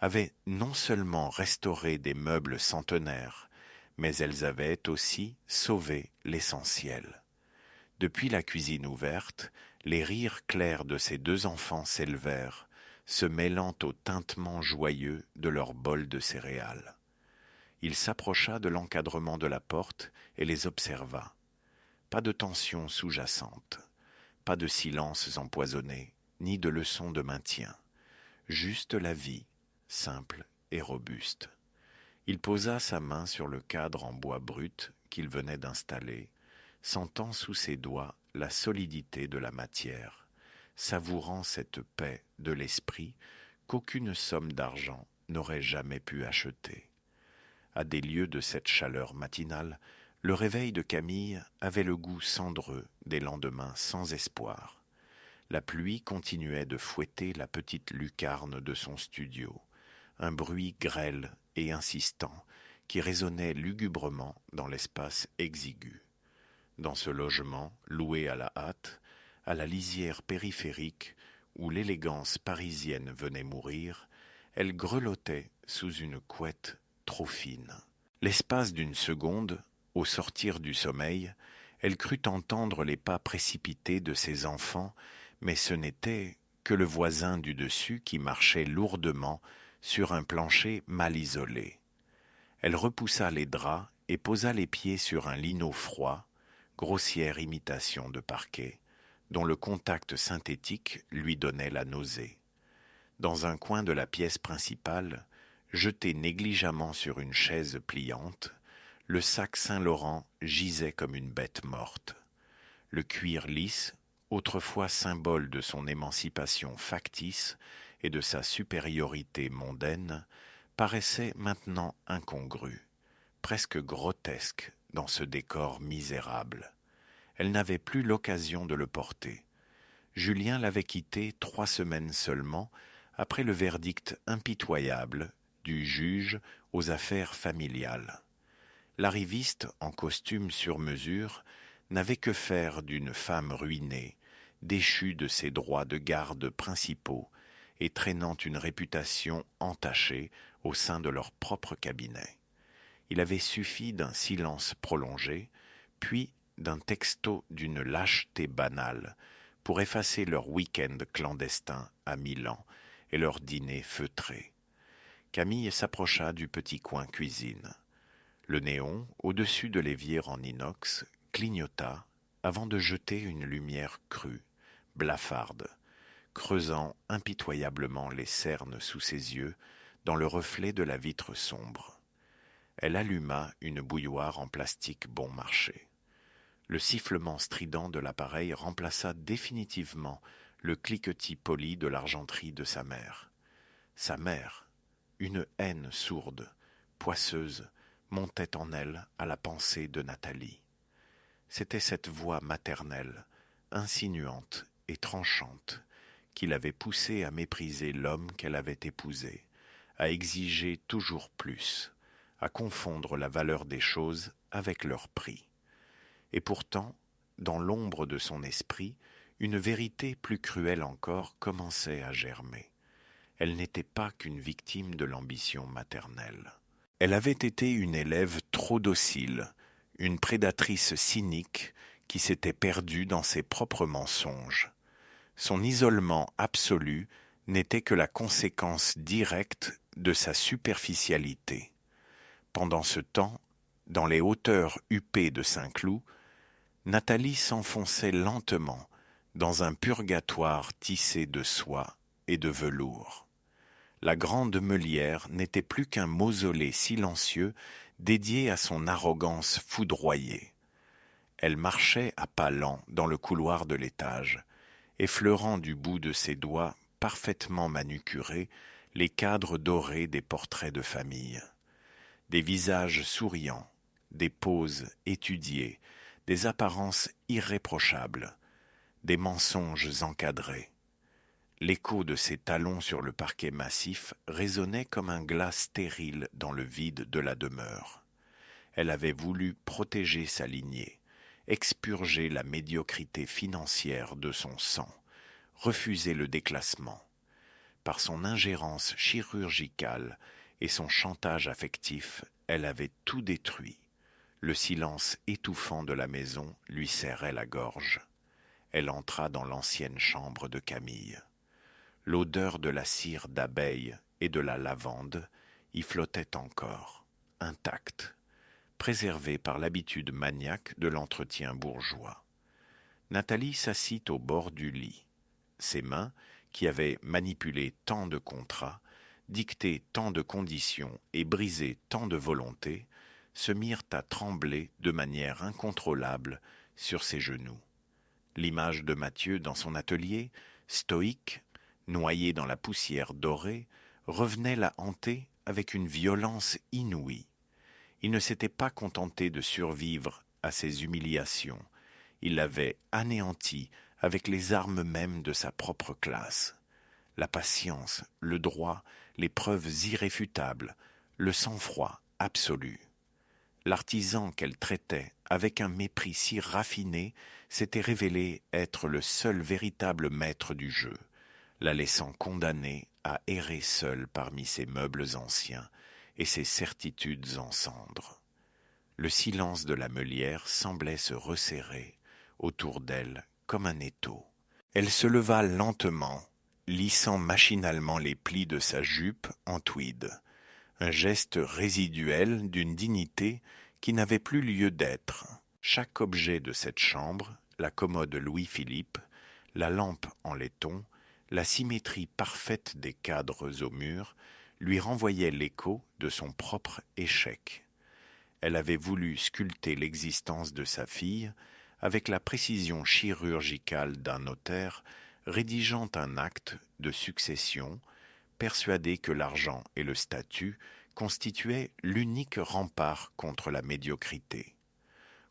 avaient non seulement restauré des meubles centenaires, mais elles avaient aussi sauvé l'essentiel. Depuis la cuisine ouverte, les rires clairs de ses deux enfants s'élevèrent, se mêlant au tintement joyeux de leur bol de céréales. Il s'approcha de l'encadrement de la porte et les observa. Pas de tension sous-jacente, pas de silences empoisonnés, ni de leçons de maintien. Juste la vie, simple et robuste. Il posa sa main sur le cadre en bois brut qu'il venait d'installer, sentant sous ses doigts la solidité de la matière, savourant cette paix de l'esprit qu'aucune somme d'argent n'aurait jamais pu acheter. À des lieues de cette chaleur matinale, le réveil de Camille avait le goût cendreux des lendemains sans espoir. La pluie continuait de fouetter la petite lucarne de son studio, un bruit grêle et insistant qui résonnait lugubrement dans l'espace exigu. Dans ce logement, loué à la hâte, à la lisière périphérique où l'élégance parisienne venait mourir, elle grelottait sous une couette trop fine. L'espace d'une seconde, au sortir du sommeil, elle crut entendre les pas précipités de ses enfants, mais ce n'était que le voisin du dessus qui marchait lourdement sur un plancher mal isolé. Elle repoussa les draps et posa les pieds sur un linot froid, grossière imitation de parquet, dont le contact synthétique lui donnait la nausée. Dans un coin de la pièce principale, jeté négligemment sur une chaise pliante, le sac Saint-Laurent gisait comme une bête morte. Le cuir lisse, autrefois symbole de son émancipation factice et de sa supériorité mondaine, paraissait maintenant incongru, presque grotesque dans ce décor misérable. Elle n'avait plus l'occasion de le porter. Julien l'avait quitté 3 semaines seulement après le verdict impitoyable du juge aux affaires familiales. L'arriviste, en costume sur mesure, n'avait que faire d'une femme ruinée, déchue de ses droits de garde principaux et traînant une réputation entachée au sein de leur propre cabinet. Il avait suffi d'un silence prolongé, puis d'un texto d'une lâcheté banale pour effacer leur week-end clandestin à Milan et leur dîner feutré. Camille s'approcha du petit coin cuisine. Le néon, au-dessus de l'évier en inox, clignota avant de jeter une lumière crue, blafarde, creusant impitoyablement les cernes sous ses yeux dans le reflet de la vitre sombre. Elle alluma une bouilloire en plastique bon marché. Le sifflement strident de l'appareil remplaça définitivement le cliquetis poli de l'argenterie de sa mère. Sa mère, une haine sourde, poisseuse, montait en elle à la pensée de Nathalie. C'était cette voix maternelle, insinuante et tranchante, qui l'avait poussée à mépriser l'homme qu'elle avait épousé, à exiger toujours plus, à confondre la valeur des choses avec leur prix. Et pourtant, dans l'ombre de son esprit, une vérité plus cruelle encore commençait à germer. Elle n'était pas qu'une victime de l'ambition maternelle. Elle avait été une élève trop docile, une prédatrice cynique qui s'était perdue dans ses propres mensonges. Son isolement absolu n'était que la conséquence directe de sa superficialité. Pendant ce temps, dans les hauteurs huppées de Saint-Cloud, Nathalie s'enfonçait lentement dans un purgatoire tissé de soie et de velours. La grande meulière n'était plus qu'un mausolée silencieux dédié à son arrogance foudroyée. Elle marchait à pas lents dans le couloir de l'étage, effleurant du bout de ses doigts parfaitement manucurés les cadres dorés des portraits de famille. Des visages souriants, des poses étudiées, des apparences irréprochables, des mensonges encadrés. L'écho de ses talons sur le parquet massif résonnait comme un glas stérile dans le vide de la demeure. Elle avait voulu protéger sa lignée, expurger la médiocrité financière de son sang, refuser le déclassement. Par son ingérence chirurgicale et son chantage affectif, elle avait tout détruit. Le silence étouffant de la maison lui serrait la gorge. Elle entra dans l'ancienne chambre de Camille. L'odeur de la cire d'abeille et de la lavande y flottait encore, intacte, préservée par l'habitude maniaque de l'entretien bourgeois. Nathalie s'assit au bord du lit. Ses mains, qui avaient manipulé tant de contrats, dicté tant de conditions et brisé tant de volontés, se mirent à trembler de manière incontrôlable sur ses genoux. L'image de Mathieu dans son atelier, stoïque, noyé dans la poussière dorée, revenait la hanter avec une violence inouïe. Il ne s'était pas contenté de survivre à ses humiliations, il l'avait anéanti avec les armes mêmes de sa propre classe. La patience, le droit, les preuves irréfutables, le sang-froid absolu. L'artisan qu'elle traitait avec un mépris si raffiné s'était révélé être le seul véritable maître du jeu, la laissant condamner à errer seule parmi ses meubles anciens et ses certitudes en cendres. Le silence de la meulière semblait se resserrer autour d'elle comme un étau. Elle se leva lentement, lissant machinalement les plis de sa jupe en tweed, un geste résiduel d'une dignité qui n'avait plus lieu d'être. Chaque objet de cette chambre, la commode Louis-Philippe, La lampe en laiton, la symétrie parfaite des cadres au mur, lui renvoyaient l'écho de son propre échec. Elle avait voulu sculpter l'existence de sa fille avec la précision chirurgicale d'un notaire rédigeant un acte de succession, persuadé que l'argent et le statut constituaient l'unique rempart contre la médiocrité.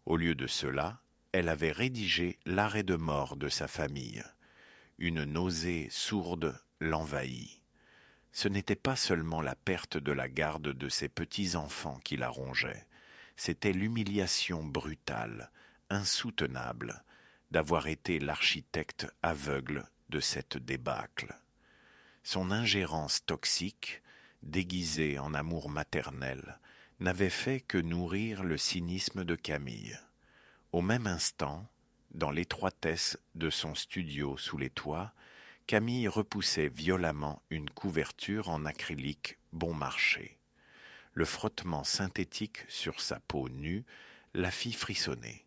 Au lieu de cela, elle avait rédigé l'arrêt de mort de sa famille. Une nausée sourde l'envahit. Ce n'était pas seulement la perte de la garde de ses petits-enfants qui la rongeait, c'était l'humiliation brutale, insoutenable, d'avoir été l'architecte aveugle de cette débâcle. Son ingérence toxique, déguisée en amour maternel, n'avait fait que nourrir le cynisme de Camille. Au même instant, dans l'étroitesse de son studio sous les toits, Camille repoussait violemment une couverture en acrylique bon marché. Le frottement synthétique sur sa peau nue la fit frissonner.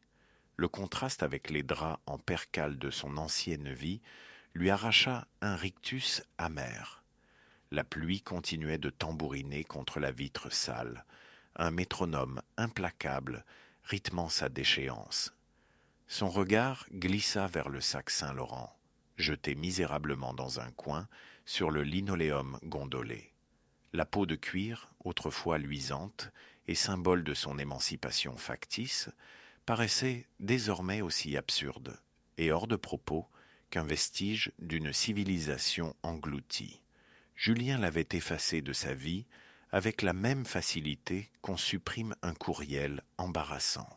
Le contraste avec les draps en percale de son ancienne vie lui arracha un rictus amer. La pluie continuait de tambouriner contre la vitre sale, un métronome implacable rythmant sa déchéance. Son regard glissa vers le sac Saint-Laurent, jeté misérablement dans un coin sur le linoléum gondolé. La peau de cuir, autrefois luisante et symbole de son émancipation factice, paraissait désormais aussi absurde et hors de propos qu'un vestige d'une civilisation engloutie. Julien l'avait effacée de sa vie avec la même facilité qu'on supprime un courriel embarrassant.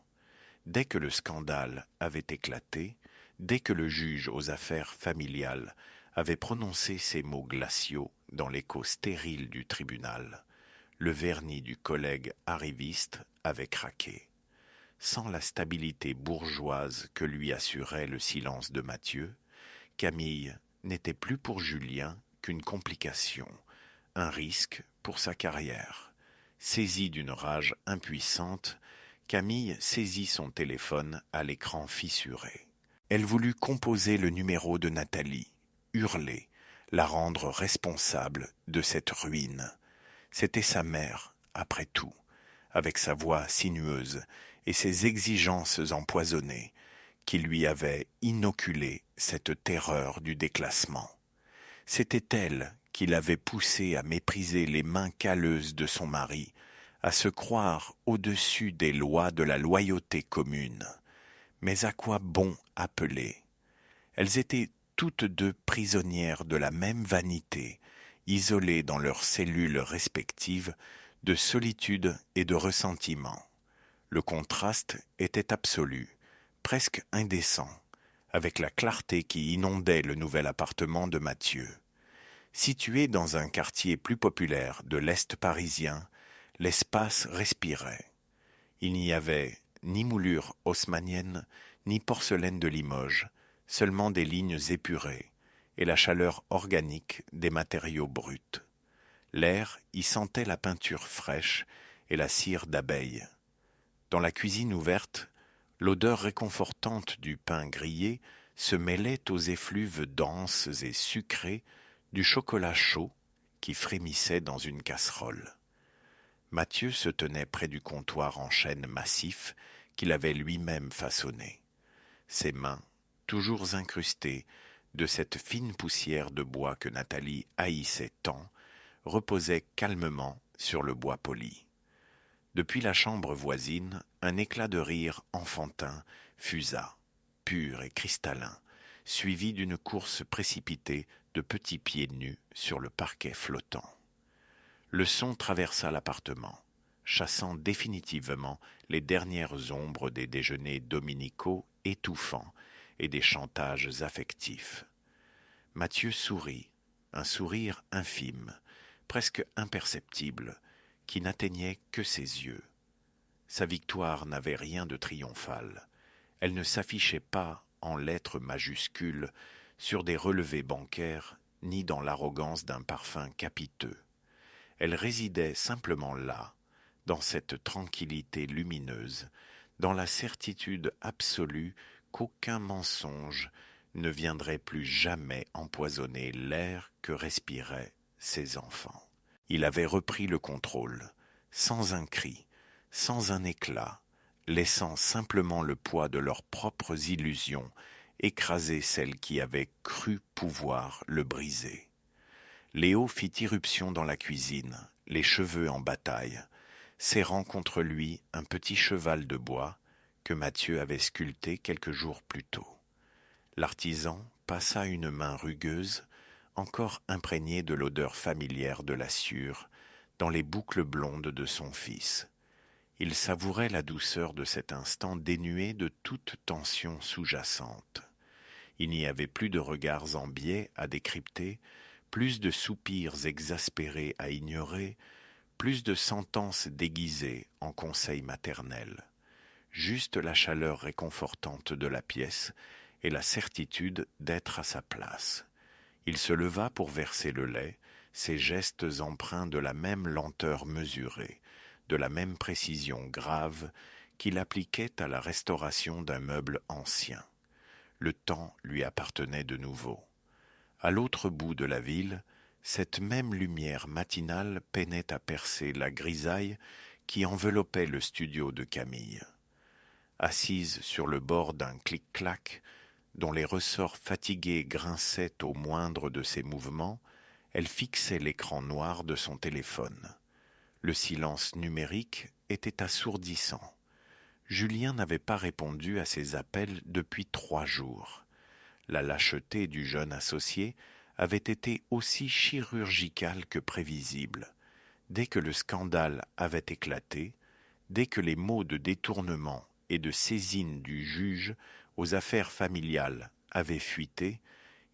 Dès que le scandale avait éclaté, dès que le juge aux affaires familiales avait prononcé ces mots glaciaux dans l'écho stérile du tribunal, le vernis du collègue arriviste avait craqué. Sans la stabilité bourgeoise que lui assurait le silence de Mathieu, Camille n'était plus pour Julien qu'une complication, un risque pour sa carrière. Saisie d'une rage impuissante, Camille saisit son téléphone à l'écran fissuré. Elle voulut composer le numéro de Nathalie, hurler, la rendre responsable de cette ruine. C'était sa mère, après tout, avec sa voix sinueuse et ses exigences empoisonnées, qui lui avaient inoculé cette terreur du déclassement. C'était elle qui l'avait poussé à mépriser les mains calleuses de son mari, à se croire au-dessus des lois de la loyauté commune. Mais à quoi bon appeler ? Elles étaient toutes deux prisonnières de la même vanité, isolées dans leurs cellules respectives de solitude et de ressentiment. Le contraste était absolu, presque indécent, avec la clarté qui inondait le nouvel appartement de Mathieu. Situé dans un quartier plus populaire de l'Est parisien, l'espace respirait. Il n'y avait ni moulure haussmannienne, ni porcelaine de Limoges, seulement des lignes épurées et la chaleur organique des matériaux bruts. L'air y sentait la peinture fraîche et la cire d'abeille. Dans la cuisine ouverte, l'odeur réconfortante du pain grillé se mêlait aux effluves denses et sucrés du chocolat chaud qui frémissait dans une casserole. Mathieu se tenait près du comptoir en chêne massif qu'il avait lui-même façonné. Ses mains, toujours incrustées de cette fine poussière de bois que Nathalie haïssait tant, reposaient calmement sur le bois poli. Depuis la chambre voisine, un éclat de rire enfantin fusa, pur et cristallin, suivi d'une course précipitée de petits pieds nus sur le parquet flottant. Le son traversa l'appartement, chassant définitivement les dernières ombres des déjeuners dominicaux étouffants et des chantages affectifs. Mathieu sourit, un sourire infime, presque imperceptible, qui n'atteignait que ses yeux. Sa victoire n'avait rien de triomphal. Elle ne s'affichait pas en lettres majuscules sur des relevés bancaires, ni dans l'arrogance d'un parfum capiteux. Elle résidait simplement là, dans cette tranquillité lumineuse, dans la certitude absolue qu'aucun mensonge ne viendrait plus jamais empoisonner l'air que respiraient ses enfants. Il avait repris le contrôle, sans un cri, sans un éclat, laissant simplement le poids de leurs propres illusions écraser celles qui avaient cru pouvoir le briser. Léo fit irruption dans la cuisine, les cheveux en bataille, serrant contre lui un petit cheval de bois que Mathieu avait sculpté quelques jours plus tôt. L'artisan passa une main rugueuse, encore imprégnée de l'odeur familière de la sciure, dans les boucles blondes de son fils. Il savourait la douceur de cet instant dénué de toute tension sous-jacente. Il n'y avait plus de regards en biais à décrypter, plus de soupirs exaspérés à ignorer, plus de sentences déguisées en conseils maternels. Juste la chaleur réconfortante de la pièce et la certitude d'être à sa place. Il se leva pour verser le lait, ses gestes empreints de la même lenteur mesurée, de la même précision grave qu'il appliquait à la restauration d'un meuble ancien. Le temps lui appartenait de nouveau. À l'autre bout de la ville, cette même lumière matinale peinait à percer la grisaille qui enveloppait le studio de Camille. Assise sur le bord d'un clic-clac, dont les ressorts fatigués grinçaient au moindre de ses mouvements, elle fixait l'écran noir de son téléphone. Le silence numérique était assourdissant. Julien n'avait pas répondu à ses appels depuis 3 jours. La lâcheté du jeune associé avait été aussi chirurgicale que prévisible. Dès que le scandale avait éclaté, dès que les mots de détournement et de saisine du juge aux affaires familiales avaient fuité,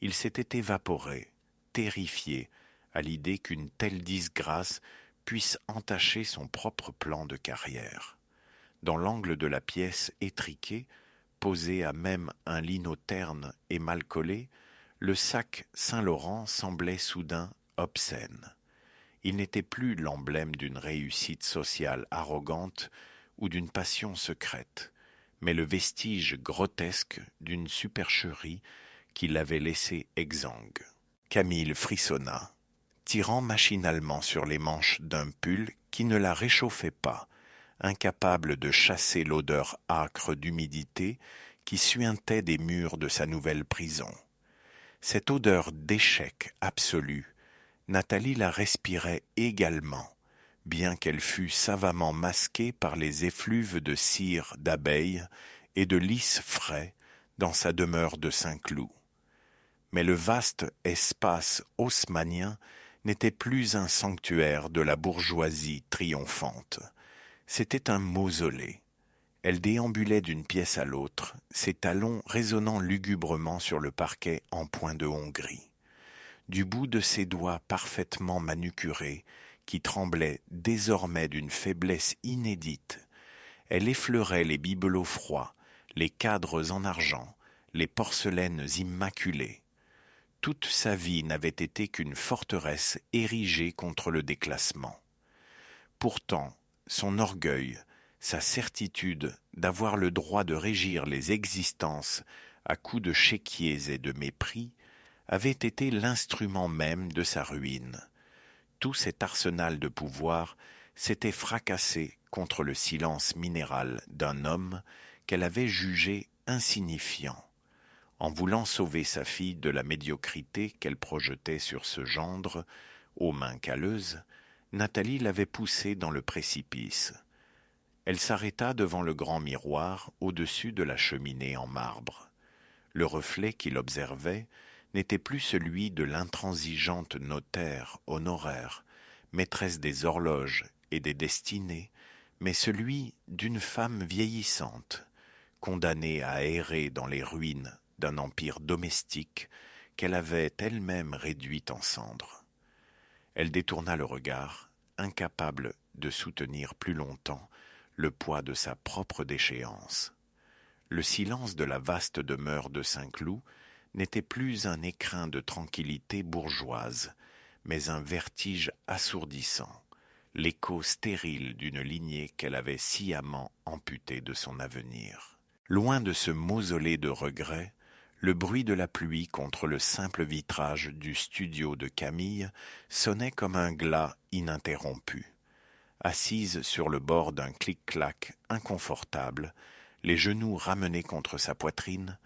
il s'était évaporé, terrifié à l'idée qu'une telle disgrâce puisse entacher son propre plan de carrière. Dans l'angle de la pièce étriquée, posé à même un lino terne et mal collé, le sac Saint-Laurent semblait soudain obscène. Il n'était plus l'emblème d'une réussite sociale arrogante ou d'une passion secrète, mais le vestige grotesque d'une supercherie qui l'avait laissé exsangue. Camille frissonna, tirant machinalement sur les manches d'un pull qui ne la réchauffait pas, incapable de chasser l'odeur âcre d'humidité qui suintait des murs de sa nouvelle prison. Cette odeur d'échec absolu, Nathalie la respirait également, bien qu'elle fût savamment masquée par les effluves de cire d'abeilles et de lys frais dans sa demeure de Saint-Cloud. Mais le vaste espace haussmannien n'était plus un sanctuaire de la bourgeoisie triomphante. C'était un mausolée. Elle déambulait d'une pièce à l'autre, ses talons résonnant lugubrement sur le parquet en point de Hongrie. Du bout de ses doigts parfaitement manucurés, qui tremblaient désormais d'une faiblesse inédite, elle effleurait les bibelots froids, les cadres en argent, les porcelaines immaculées. Toute sa vie n'avait été qu'une forteresse érigée contre le déclassement. Pourtant, son orgueil, sa certitude d'avoir le droit de régir les existences à coups de chéquiers et de mépris, avait été l'instrument même de sa ruine. Tout cet arsenal de pouvoir s'était fracassé contre le silence minéral d'un homme qu'elle avait jugé insignifiant. En voulant sauver sa fille de la médiocrité qu'elle projetait sur ce gendre, aux mains calleuses, Nathalie l'avait poussée dans le précipice. Elle s'arrêta devant le grand miroir au-dessus de la cheminée en marbre. Le reflet qu'il observait n'était plus celui de l'intransigeante notaire honoraire, maîtresse des horloges et des destinées, mais celui d'une femme vieillissante, condamnée à errer dans les ruines d'un empire domestique qu'elle avait elle-même réduit en cendres. Elle détourna le regard, incapable de soutenir plus longtemps le poids de sa propre déchéance. Le silence de la vaste demeure de Saint-Cloud n'était plus un écrin de tranquillité bourgeoise, mais un vertige assourdissant, l'écho stérile d'une lignée qu'elle avait sciemment amputée de son avenir. Loin de ce mausolée de regrets, Le bruit de la pluie contre le simple vitrage du studio de Camille sonnait comme un glas ininterrompu. Assise sur le bord d'un clic-clac inconfortable, les genoux ramenés contre sa poitrine,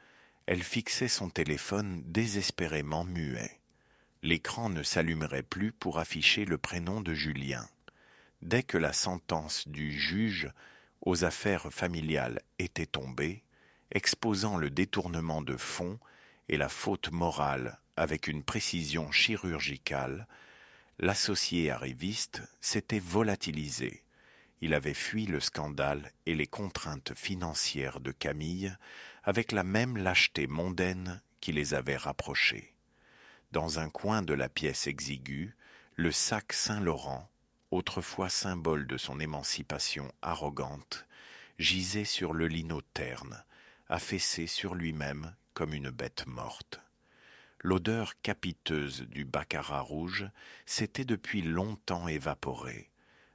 elle fixait son téléphone désespérément muet. L'écran ne s'allumerait plus pour afficher le prénom de Julien. Dès que la sentence du juge aux affaires familiales était tombée, exposant le détournement de fonds et la faute morale avec une précision chirurgicale, l'associé arriviste s'était volatilisé. Il avait fui le scandale et les contraintes financières de Camille avec la même lâcheté mondaine qui les avait rapprochés. Dans un coin de la pièce exiguë, le sac Saint-Laurent, autrefois symbole de son émancipation arrogante, gisait sur le linot terne, affaissé sur lui-même comme une bête morte. L'odeur capiteuse du baccarat rouge s'était depuis longtemps évaporée,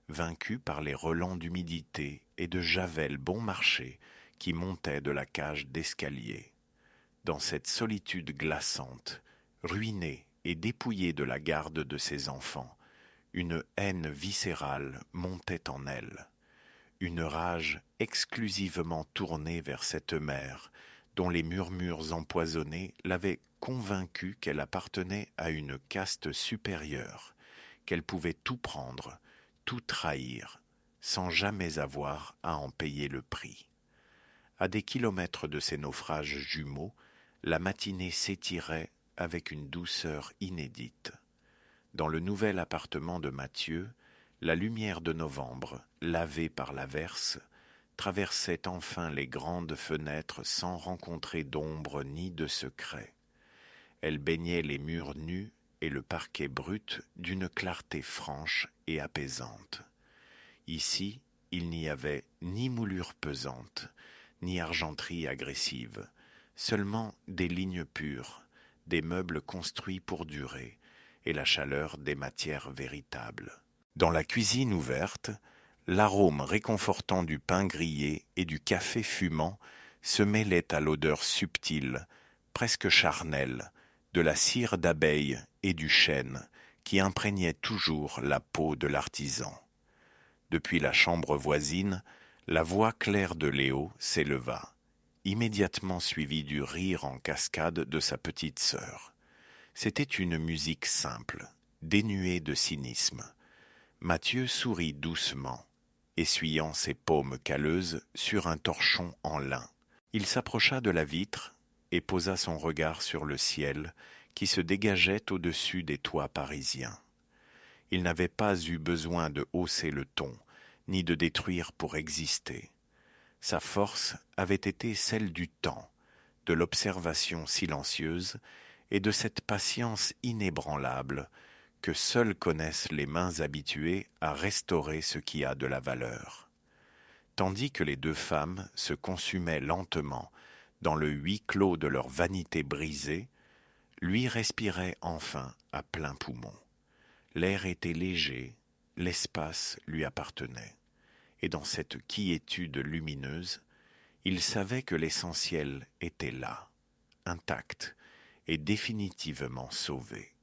vaincue par les relents d'humidité et de javel bon marché qui montaient de la cage d'escalier. Dans cette solitude glaçante, ruinée et dépouillée de la garde de ses enfants, une haine viscérale montait en elle, une rage exclusivement tournée vers cette mère dont les murmures empoisonnés l'avaient convaincue qu'elle appartenait à une caste supérieure, qu'elle pouvait tout prendre, tout trahir, sans jamais avoir à en payer le prix. À des kilomètres de ces naufrages jumeaux, la matinée s'étirait avec une douceur inédite. Dans le nouvel appartement de Mathieu, la lumière de novembre, lavée par l'averse, traversait enfin les grandes fenêtres sans rencontrer d'ombre ni de secret. Elle baignait les murs nus et le parquet brut d'une clarté franche et apaisante. Ici, il n'y avait ni moulure pesante, ni argenterie agressive, seulement des lignes pures, des meubles construits pour durer, et la chaleur des matières véritables. Dans la cuisine ouverte, l'arôme réconfortant du pain grillé et du café fumant se mêlait à l'odeur subtile, presque charnelle, de la cire d'abeille et du chêne qui imprégnait toujours la peau de l'artisan. Depuis la chambre voisine, la voix claire de Léo s'éleva, immédiatement suivie du rire en cascade de sa petite sœur. C'était une musique simple, dénuée de cynisme. Mathieu sourit doucement, essuyant ses paumes calleuses sur un torchon en lin. Il s'approcha de la vitre et posa son regard sur le ciel qui se dégageait au-dessus des toits parisiens. Il n'avait pas eu besoin de hausser le ton, ni de détruire pour exister. Sa force avait été celle du temps, de l'observation silencieuse et de cette patience inébranlable que seules connaissent les mains habituées à restaurer ce qui a de la valeur. Tandis que les deux femmes se consumaient lentement dans le huis clos de leur vanité brisée, lui respirait enfin à plein poumon. L'air était léger, l'espace lui appartenait, et dans cette quiétude lumineuse, il savait que l'essentiel était là, intact et définitivement sauvé.